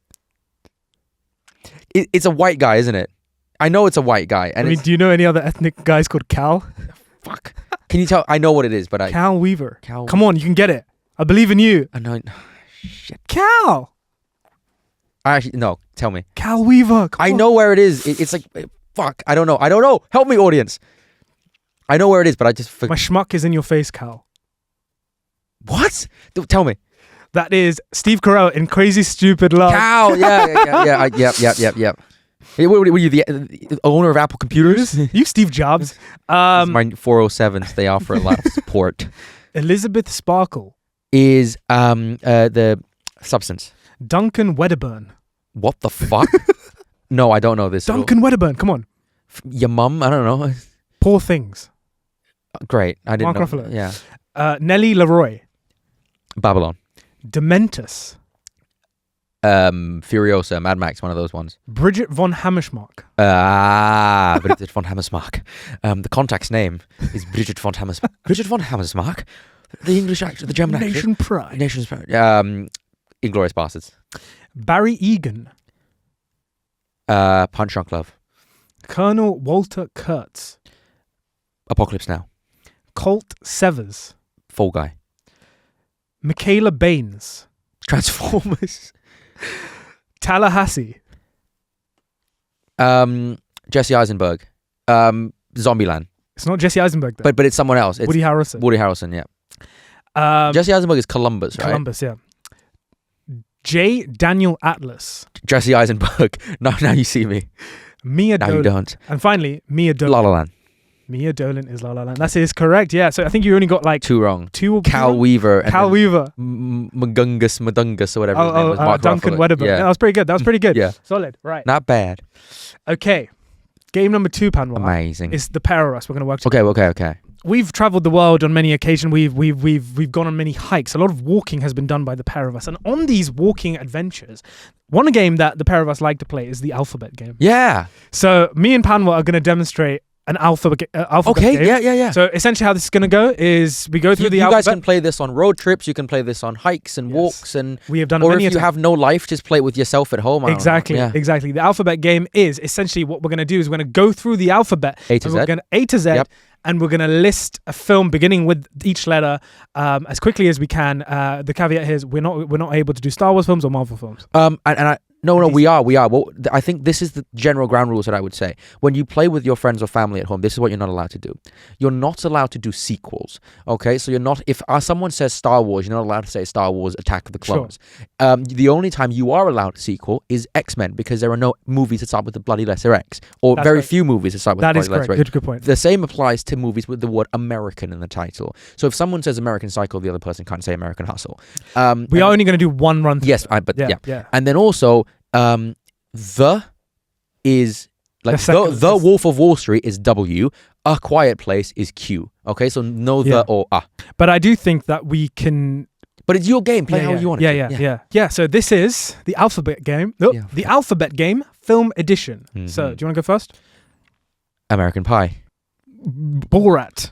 It's a white guy, isn't it? I know it's a white guy. And do you know any other ethnic guys called Cal? Fuck. Can you tell? I know what it is, but Cal Weaver. Come on, you can get it. I believe in you. I know. Shit. Cal. No. Tell me. Cal Weaver. I know where it is. It's like fuck. I don't know. Help me, audience. I know where it is, but I just My schmuck is in your face, Cal. What? Tell me. That is Steve Carell in Crazy Stupid Love. Cal. Yeah. Yep. Hey, what were you, the owner of Apple Computers? You Steve Jobs. My 407s. They offer a lot of support. Elizabeth Sparkle Is the substance. Duncan Wedderburn. What the fuck? No, I don't know this. Duncan Wedderburn. Come on. Your mum? I don't know. Poor Things. Great. I didn't Mark know. Ruffalo. Yeah. Nellie Leroy. Babylon. Dementus. Furiosa, Mad Max, one of those ones. Bridget von Hammersmark. Bridget von Hammersmark. The contact's name is Bridget von Hammersmark. Bridget von Hammersmark? The English actor, the German actor. Nation Pride. Nation's Pride. Inglourious Bastards. Barry Egan. Punch Drunk Love. Colonel Walter Kurtz. Apocalypse Now. Colt Severs. Fall Guy. Michaela Baines. Transformers. Tallahassee. Jesse Eisenberg. Zombieland. It's not Jesse Eisenberg, though. But it's someone else. It's Woody Harrelson. Woody Harrelson, yeah. Jesse Eisenberg is Columbus, right? Columbus, yeah. J. Daniel Atlas. Jesse Eisenberg. Now you see me. Mia Now Dolan. you don't. And finally, Mia Dolan. La La Land. Mia Dolan is La La Land. That is correct, yeah. So I think you only got like Two wrong. two. Cal Weaver. And Cal Weaver. Madungus or whatever his name was. Mark Duncan Ruffalo. Wedderburn. Yeah. That was pretty good. That was pretty good. Yeah. Solid. Right. Not bad. Okay. Game number 2, Panwa. Amazing. Is the pair of us. We're going to work together. Okay. We've traveled the world on many occasions. We've gone on many hikes. A lot of walking has been done by the pair of us. And on these walking adventures, one game that the pair of us like to play is the alphabet game. Yeah. So me and Panwa are going to demonstrate an alphabet game. Okay, yeah. So essentially how this is going to go is we go through the you alphabet. guys can play this on road trips. You can play this on hikes and walks. And we have done or many if you have no life, just play it with yourself at home. Exactly. The alphabet game is essentially what we're going to do is we're going to go through the alphabet. A to Z. We're going A to Z. Yep. And we're going to list a film beginning with each letter as quickly as we can. The caveat here is we're not able to do Star Wars films or Marvel films. We are. Well, I think this is the general ground rules that I would say. When you play with your friends or family at home, this is what you're not allowed to do. You're not allowed to do sequels. Okay, so you're not. If someone says Star Wars, you're not allowed to say Star Wars: Attack of the Clones. Sure. The only time you are allowed a sequel is X-Men because there are no movies that start with the bloody letter X, or very few movies that start with the bloody letter X. Good point. The same applies to movies with the word American in the title. So if someone says American Psycho, the other person can't say American Hustle. We are only going to do one run through. Yes, yeah. And then also. The is like the Wolf of Wall Street is W. A Quiet Place is Q. Okay, so no the or a. But I do think that we can. But it's your game. Play how you want it. Yeah. So this is the alphabet game. The alphabet game film edition. Mm-hmm. So do you want to go first? American Pie. Borat.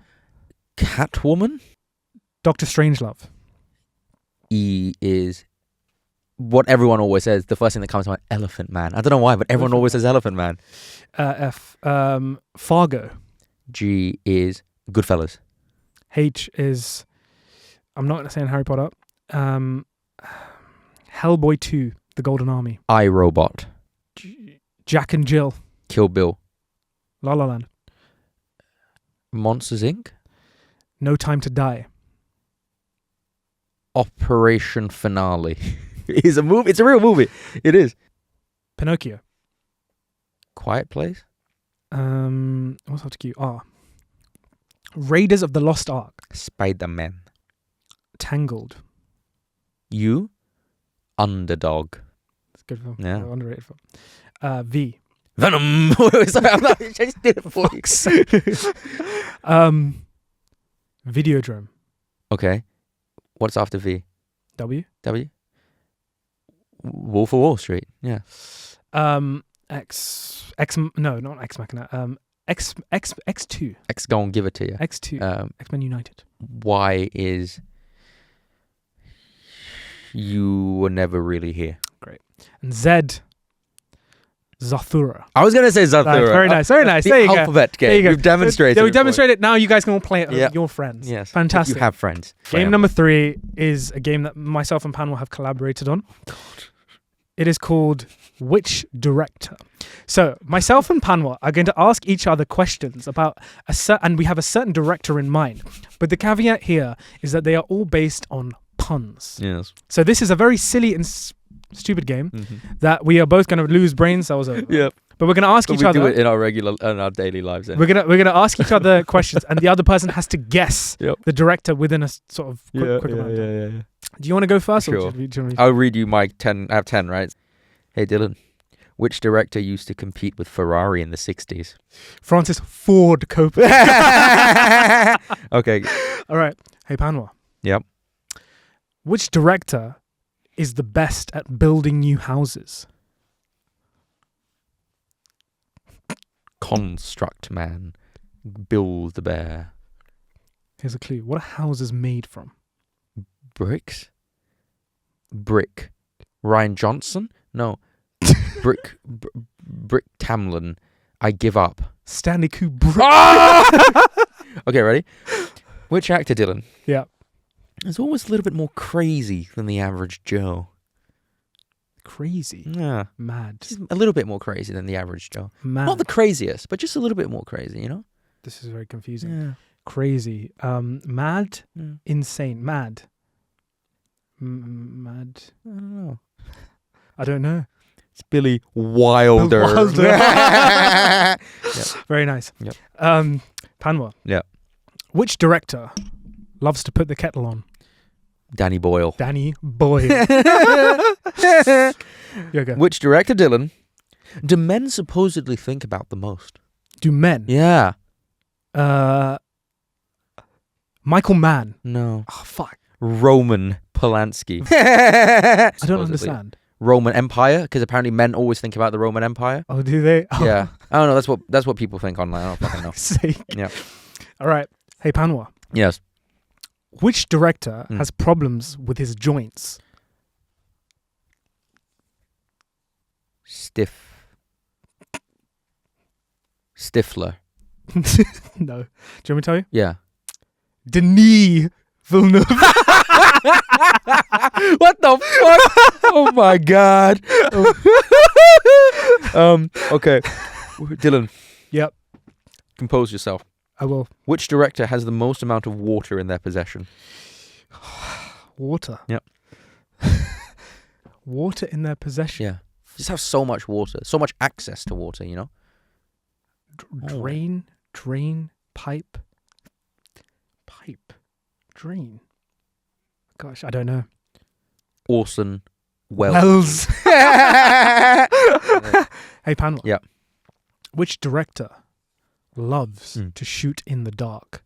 Catwoman. Dr. Strangelove. E is. What everyone always says, the first thing that comes to mind, Elephant Man. I don't know why, but everyone always says Elephant Man. F. Fargo. G is Goodfellas. H is, I'm not saying Harry Potter. Hellboy 2, The Golden Army. I, Robot. Jack and Jill. Kill Bill. La La Land. Monsters, Inc. No Time to Die. Operation Finale. It's a movie. It's a real movie. It is. Pinocchio. Quiet Place. What's after Q? Raiders of the Lost Ark. Spider-Man. Tangled. You. Underdog. It's a good film. Yeah. Underrated film. V. Venom. Sorry, I just did it for you. Videodrome. Okay. What's after V? W. Wolf of Wall Street. Yeah. X. No, not X Machina. X2. X. Go and give it to you. X2. X-Men United. Y is. You were never really here. Great. And Z. Zathura. I was going to say Zathura. Very nice. There you go. Alphabet game. There you go. We've demonstrated. We demonstrated. Now you guys can all play it with your friends. Yes. Fantastic. If you have friends. Game number 3 is a game that myself and Panwa have collaborated on. Oh, God. It is called Which director? So myself and Panwa are going to ask each other questions about and we have a certain director in mind. But the caveat here is that they are all based on puns. Yes. So this is a very silly and stupid game that we are both going to lose brain cells over. Yep. But we're going to ask each other. We do it in our daily lives. We're gonna ask each other questions, and the other person has to guess the director within a sort of quick amount of time. Yeah. Do you want to go first? Sure. Or do you I'll read you my 10. I have 10, right? Hey, Dylan. Which director used to compete with Ferrari in the 60s? Francis Ford Coppola. Okay. All right. Hey, Panwa. Yep. Which director is the best at building new houses? Construct Man. Build the Bear. Here's a clue. What are houses made from? Bricks? Brick. Ryan Johnson? No. Brick Tamlin. I give up. Stanley Kubrick. Okay, ready? Which actor, Dylan? Yeah. Is always a little bit more crazy than the average Joe. Crazy? Yeah. Mad. Just a little bit more crazy than the average Joe. Mad. Not the craziest, but just a little bit more crazy, you know? This is very confusing. Yeah. Crazy. Mad? Mm. Insane. Mad. Mad. I don't know. I don't know. It's Billy Wilder. Wilder. Yep. Very nice. Yep. Panwa. Yeah. Which director loves to put the kettle on? Danny Boyle. Danny Boyle. Okay. Which director, Dylan, do men supposedly think about the most? Do men? Yeah. Michael Mann. No. Oh, fuck. Roman Polanski. I don't understand. Roman Empire, because apparently men always think about the Roman Empire. Oh, do they? Oh. Yeah. I don't know. That's what people think online. I don't fucking know. Sake. Yeah. All right. Hey, Panwa. Yes. Which director has problems with his joints? Stifler. No. Do you want me to tell you? Yeah. Denis Villeneuve. What the fuck? Oh my god. Okay. Dylan. Yep. Compose yourself. I will. Which director has the most amount of water in their possession? Water. Yep. Water in their possession. Yeah. Just have so much water, so much access to water, you know? Drain, pipe, drain. Gosh, I don't know. Orson Welles. Hey, Panwa. Yeah. Which director loves to shoot in the dark?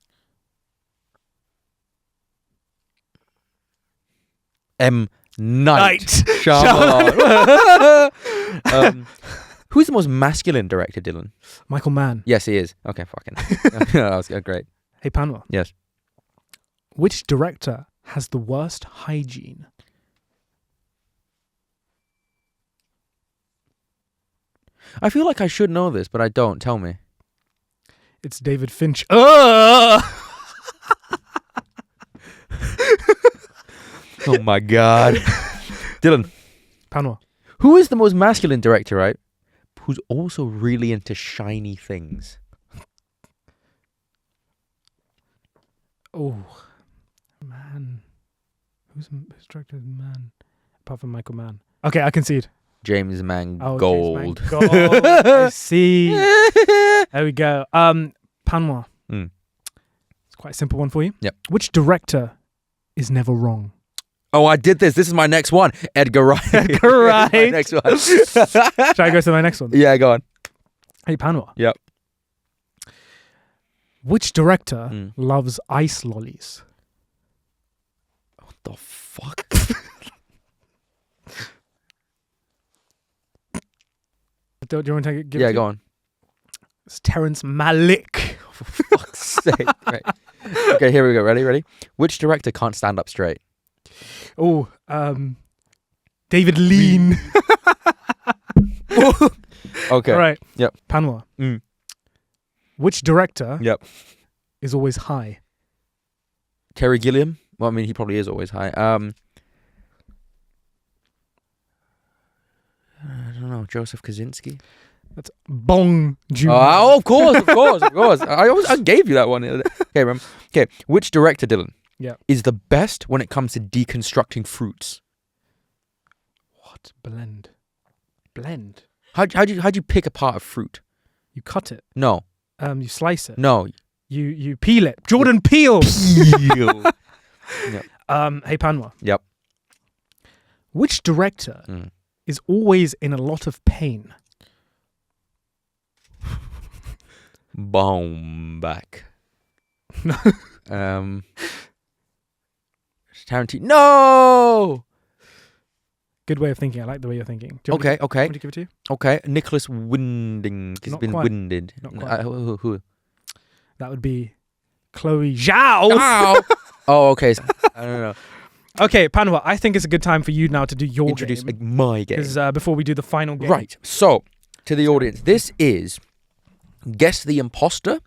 Night Shyamalan. Who's the most masculine director, Dylan? Michael Mann. Yes, he is. Okay, fucking. That was great. Hey, Panwa. Yes. Which director has the worst hygiene? I feel like I should know this, but I don't. Tell me. It's David Finch. Oh my god. Dylan. Panwa. Who is the most masculine director, right? Who's also really into shiny things. Oh, man. Who's directed Man? Apart from Michael Mann. Okay, I concede. James Mangold. James Mangold. I see. There we go. Panwa. It's quite a simple one for you. Yep. Which director is never wrong? Oh, I did this. This is my next one. Edgar Wright. Edgar Wright. My next one. Shall I go to my next one? Yeah, go on. Hey, Panwa. Yep. Which director loves ice lollies? What the fuck? Do you want to take it? Yeah, go on. It's Terrence Malick. For fuck's sake. Right. Okay, here we go. Ready? Which director can't stand up straight? Oh, David Lean. Okay. All right. Yep. Panwa. Which director Yep. is always high? Terry Gilliam? Well, I mean, he probably is always high. I don't know. know. Joseph Kosinski. That's Bong Joon. Oh, of course. I gave you that one. Okay, remember. Okay, which director, Dylan? Yeah. Is the best when it comes to deconstructing fruits? What? Blend. How'd you pick apart a fruit? You cut it. No. You slice it. No. You peel it. Jordan Peele. Peel. Yep. Hey Panwa. Yep. Which director is always in a lot of pain? Baumbach. Tarantino. No. Good way of thinking. I like the way you're thinking. Okay. Want me to give it to you? Okay. Nicholas Winding has been winded. Not quite. Who? That would be Chloe Zhao. Oh, okay. I don't know. Okay, Panwa, I think it's a good time for you now to do your Introduce game. my game. Because before we do the final game. Right. So, to the audience, this is Guess the Imposter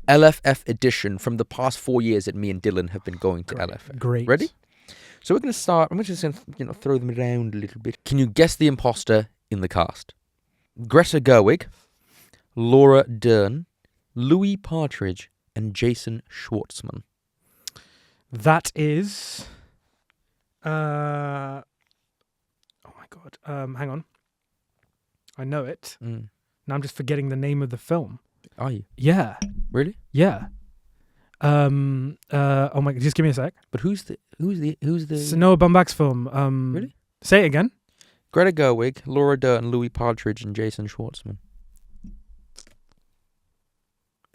LFF edition from the past 4 years that me and Dylan have been going to LFF. Great. Ready? So we're going to start. I'm just going to throw them around a little bit. Can you guess the imposter in the cast? Greta Gerwig, Laura Dern, Louis Partridge, and Jason Schwartzman. That is... oh my God. Hang on. I know it. Now I'm just forgetting the name of the film. Are you? Yeah. Really? Yeah. Oh my God. Just give me a sec. But who's the? It's Noah Baumbach's film. Really? Say it again. Greta Gerwig, Laura Dern, Louis Partridge, and Jason Schwartzman.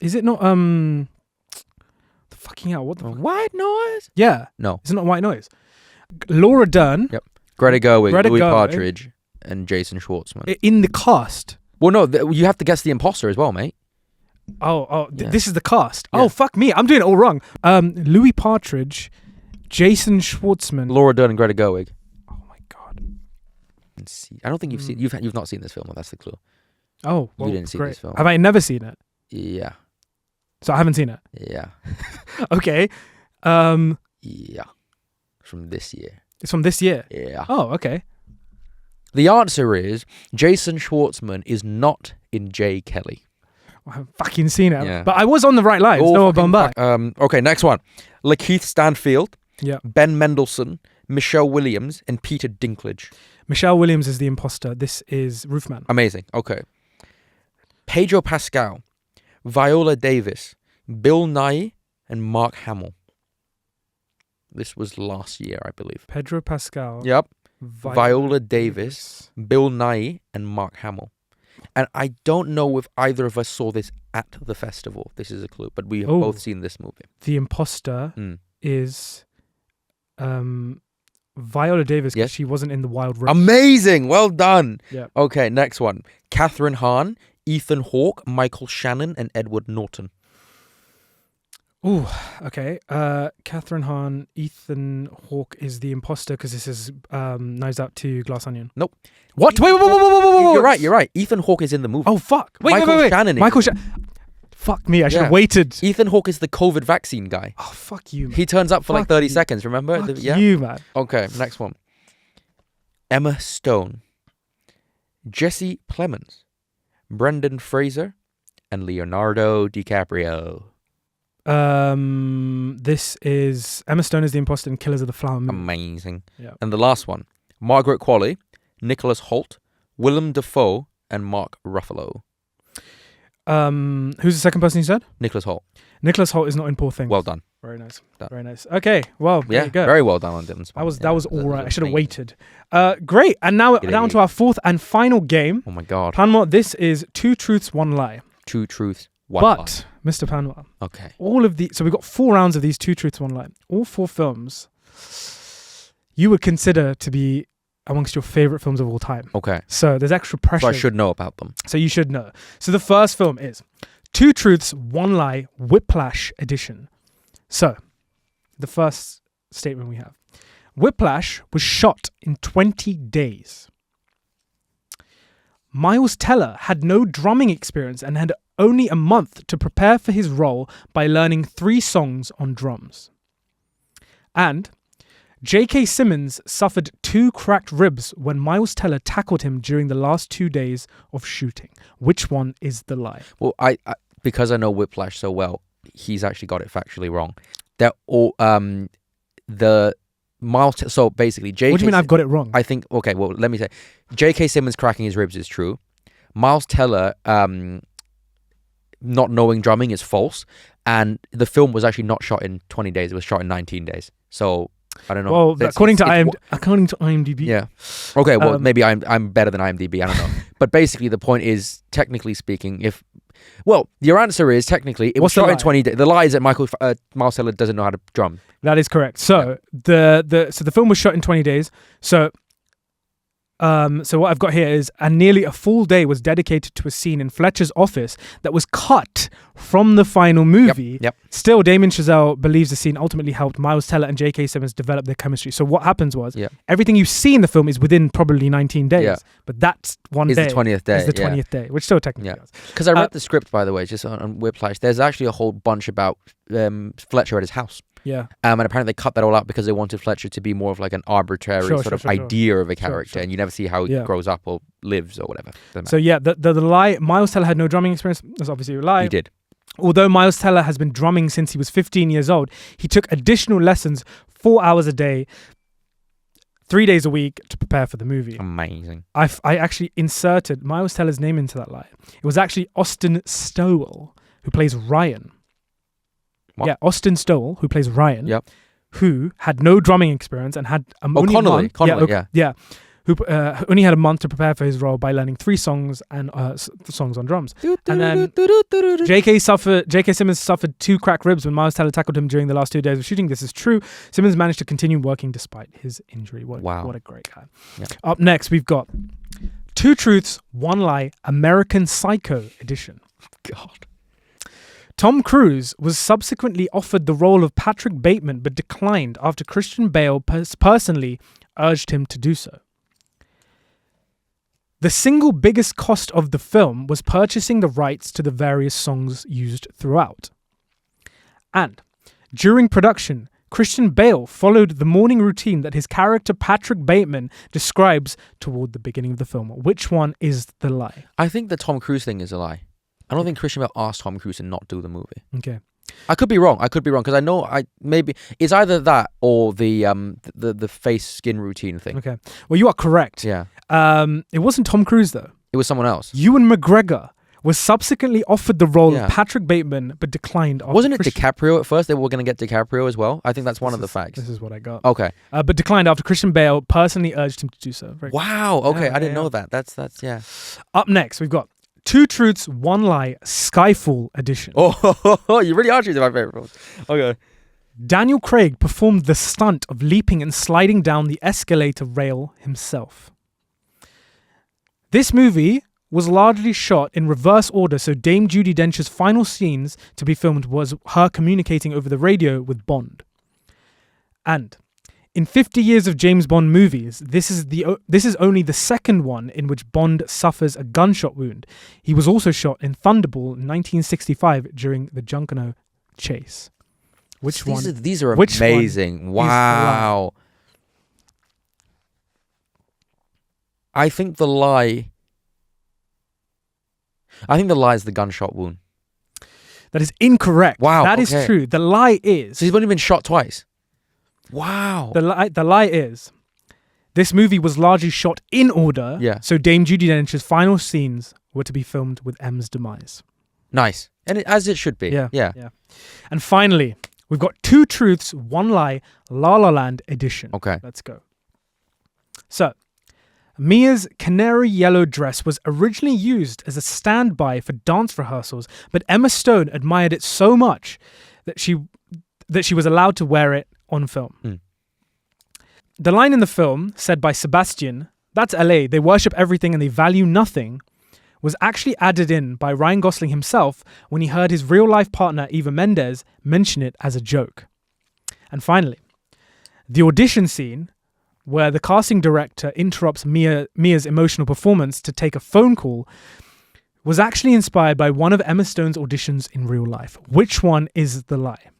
Is it not the fucking hell? What the fuck? White Noise? Yeah. No. Is it not White Noise? Laura Dern. Yep. Greta Gerwig, Louis Partridge, and Jason Schwartzman. In the cast. Well, no, you have to guess the imposter as well, mate. This is the cast. Yeah. Oh, fuck me. I'm doing it all wrong. Louis Partridge, Jason Schwartzman. Laura Dern and Greta Gerwig. Oh my God. Let's see. I don't think you've seen. You've not seen this film. That's the clue. Oh, well, you didn't see this film. Have I never seen it? Yeah. So I haven't seen it. Yeah. Okay. Yeah. From this year. It's from this year. Yeah. Oh, okay. The answer is Jason Schwartzman is not in J. Kelly. I haven't fucking seen it. Yeah. But I was on the right lines. Noah Baumbach. Okay, next one. Lakeith Stanfield, Yeah. Ben Mendelsohn, Michelle Williams, and Peter Dinklage. Michelle Williams is the imposter. This is Roofman. Amazing. Okay. Pedro Pascal, Viola Davis, Bill Nighy, and Mark Hamill. This was last year, I believe. Pedro Pascal. Yep. Viola Davis, Bill Nighy, and Mark Hamill. And I don't know if either of us saw this at the festival. This is a clue, but we have both seen this movie. The imposter is Viola Davis, because she wasn't in the Wild Rose. Amazing! Well done! Yeah. Okay, next one. Catherine Hahn, Ethan Hawke, Michael Shannon, and Edward Norton. Ooh, okay. Catherine Hahn, Ethan Hawke is the imposter because this is Knives Out to Glass Onion. Nope. What? Wait. You're right. Ethan Hawke is in the movie. Oh, fuck. Wait. Shannon. Michael Shannon. Fuck me. I should have waited. Ethan Hawke is the COVID vaccine guy. Oh, fuck you, man. He turns up for like 30 seconds, remember? Fuck you, man. Okay, next one. Emma Stone, Jesse Plemons, Brendan Fraser, and Leonardo DiCaprio. This is Emma Stone is the imposter in Killers of the Flower Moon. Amazing. Yeah. And the last one. Margaret Qualley, Nicholas Hoult, Willem Dafoe, and Mark Ruffalo. Who's the second person you said? Nicholas Hoult. Nicholas Hoult is not in Poor Things. Well done. Very nice. Done. Very nice. Okay. Well, there you go. Very well done on Dylan's part. That was all right. I should have waited. Great. And now down to our fourth and final game. Oh my God. Panwa, this is 2 truths, 1 lie. 2 truths, 1 lie. But, Mr. Panwa. Okay. So we've got 4 rounds of these 2 truths, 1 lie. All 4 films you would consider to be amongst your favorite films of all time. Okay. So there's extra pressure. So I should know about them. So you should know. So the first film is 2 truths, 1 lie, Whiplash edition. So the first statement we have. Whiplash was shot in 20 days. Miles Teller had no drumming experience and had only a month to prepare for his role by learning 3 songs on drums. And J.K. Simmons suffered 2 cracked ribs when Miles Teller tackled him during the last 2 days of shooting. Which one is the lie? Well, I because I know Whiplash so well, he's actually got it factually wrong. They're all the Miles. So basically, J.K. What do you mean I've got it wrong? I think. Okay, well, let me say, J.K. Simmons cracking his ribs is true. Miles Teller not knowing drumming is false, and the film was actually not shot in 20 days. It was shot in 19 days. So I don't know. Well, according to IMDb. Yeah. Okay. Well, maybe I'm better than IMDb. I don't know. But basically, the point is, technically speaking, your answer is technically it was shot in 20 days. The lie is that Miles Teller doesn't know how to drum. That is correct. So the film was shot in 20 days. So what I've got here is, and nearly a full day was dedicated to a scene in Fletcher's office that was cut from the final movie. Yep. Still, Damien Chazelle believes the scene ultimately helped Miles Teller and J.K. Simmons develop their chemistry. So what happens was, everything you see in the film is within probably 19 days. But that's one day. Is the 20th day. Is the 20th day, which still technically is. Because I read the script, by the way, just on Whiplash. There's actually a whole bunch about Fletcher at his house. Yeah. And apparently they cut that all out because they wanted Fletcher to be more of like an arbitrary idea of a character, and you never see how he grows up or lives or whatever. So the lie, Miles Teller had no drumming experience. That's obviously a lie. He did. Although Miles Teller has been drumming since he was 15 years old, he took additional lessons 4 hours a day, 3 days a week to prepare for the movie. Amazing. I actually inserted Miles Teller's name into that lie. It was actually Austin Stowell, who plays Ryan. What? Yeah, Austin Stowell, who plays Ryan, Yep. who had no drumming experience and had only Connolly, who only had a month to prepare for his role by learning 3 songs and songs on drums. And then J.K. Simmons suffered 2 cracked ribs when Miles Teller tackled him during the last 2 days of shooting. This is true. Simmons managed to continue working despite his injury. What a great guy. Yeah. Up next, we've got 2 Truths, 1 Lie, American Psycho edition. God. Tom Cruise was subsequently offered the role of Patrick Bateman but declined after Christian Bale personally urged him to do so. The single biggest cost of the film was purchasing the rights to the various songs used throughout. And during production, Christian Bale followed the morning routine that his character Patrick Bateman describes toward the beginning of the film. Which one is the lie? I think the Tom Cruise thing is a lie. I don't think Christian Bale asked Tom Cruise to not do the movie. Okay. I could be wrong because I know maybe it's either that or the face skin routine thing. Okay. Well, you are correct. Yeah. It wasn't Tom Cruise though. It was someone else. Ewan McGregor was subsequently offered the role of Patrick Bateman but declined. Wasn't it DiCaprio at first? They were going to get DiCaprio as well. I think that's one of the facts. This is what I got. Okay. But declined after Christian Bale personally urged him to do so. Wow. Okay. I didn't know that. That's yeah. Up next, we've got 2 Truths, 1 Lie, Skyfall edition. Oh, you really are choosing my favorite films. Okay. Daniel Craig performed the stunt of leaping and sliding down the escalator rail himself. This movie was largely shot in reverse order, so Dame Judi Dench's final scenes to be filmed was her communicating over the radio with Bond. And in 50 years of James Bond movies, this is only the second one in which Bond suffers a gunshot wound. He was also shot in Thunderball in 1965 during the Junkanoo chase. These are amazing. Wow. I think the lie is the gunshot wound. That is incorrect. Wow. That is true. The lie is... So he's only been shot twice. Wow. The lie is, this movie was largely shot in order. Yeah. So Dame Judi Dench's final scenes were to be filmed with M's demise. Nice. And as it should be. Yeah. And finally, we've got 2 Truths, 1 Lie, La La Land edition. Okay. Let's go. So, Mia's canary yellow dress was originally used as a standby for dance rehearsals, but Emma Stone admired it so much that she was allowed to wear it on film. The line in the film, said by Sebastian, "That's LA, they worship everything and they value nothing," was actually added in by Ryan Gosling himself when he heard his real-life partner Eva Mendes mention it as a joke. And finally, the audition scene, where the casting director interrupts Mia's emotional performance to take a phone call, was actually inspired by one of Emma Stone's auditions in real life. Which one is the lie?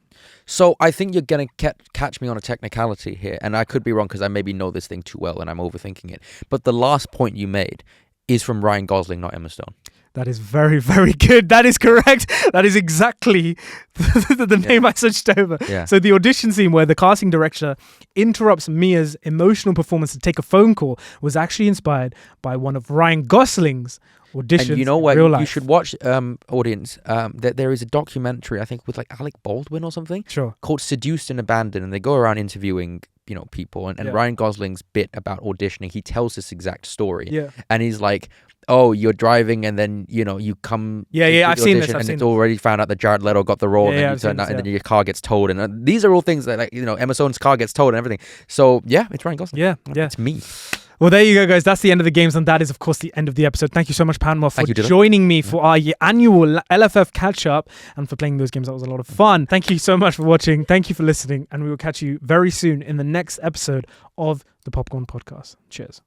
So I think you're going to catch me on a technicality here, and I could be wrong because I maybe know this thing too well and I'm overthinking it. But the last point you made is from Ryan Gosling, not Emma Stone. That is very, very good. That is correct. That is exactly the name I switched over. Yeah. So the audition scene where the casting director interrupts Mia's emotional performance to take a phone call was actually inspired by one of Ryan Gosling's auditions. And you know in what? real life. You should watch, audience, that there is a documentary, I think, with like Alec Baldwin or something, Sure. called Seduced and Abandoned, and they go around interviewing, people, and Ryan Gosling's bit about auditioning, he tells this exact story. Yeah. And he's like, oh, you're driving and then, you come... I've seen this. And it's already found out that Jared Leto got the role, and then you turn out, and then your car gets towed. And these are all things that, Emma Stone's car gets towed and everything. So, yeah, it's Ryan Gosling. Yeah. It's me. Well, there you go, guys. That's the end of the games, and that is, of course, the end of the episode. Thank you so much, Panwa, for joining me for our annual LFF catch-up and for playing those games. That was a lot of fun. Thank you so much for watching. Thank you for listening, and we will catch you very soon in the next episode of the Popcorn Podcast. Cheers.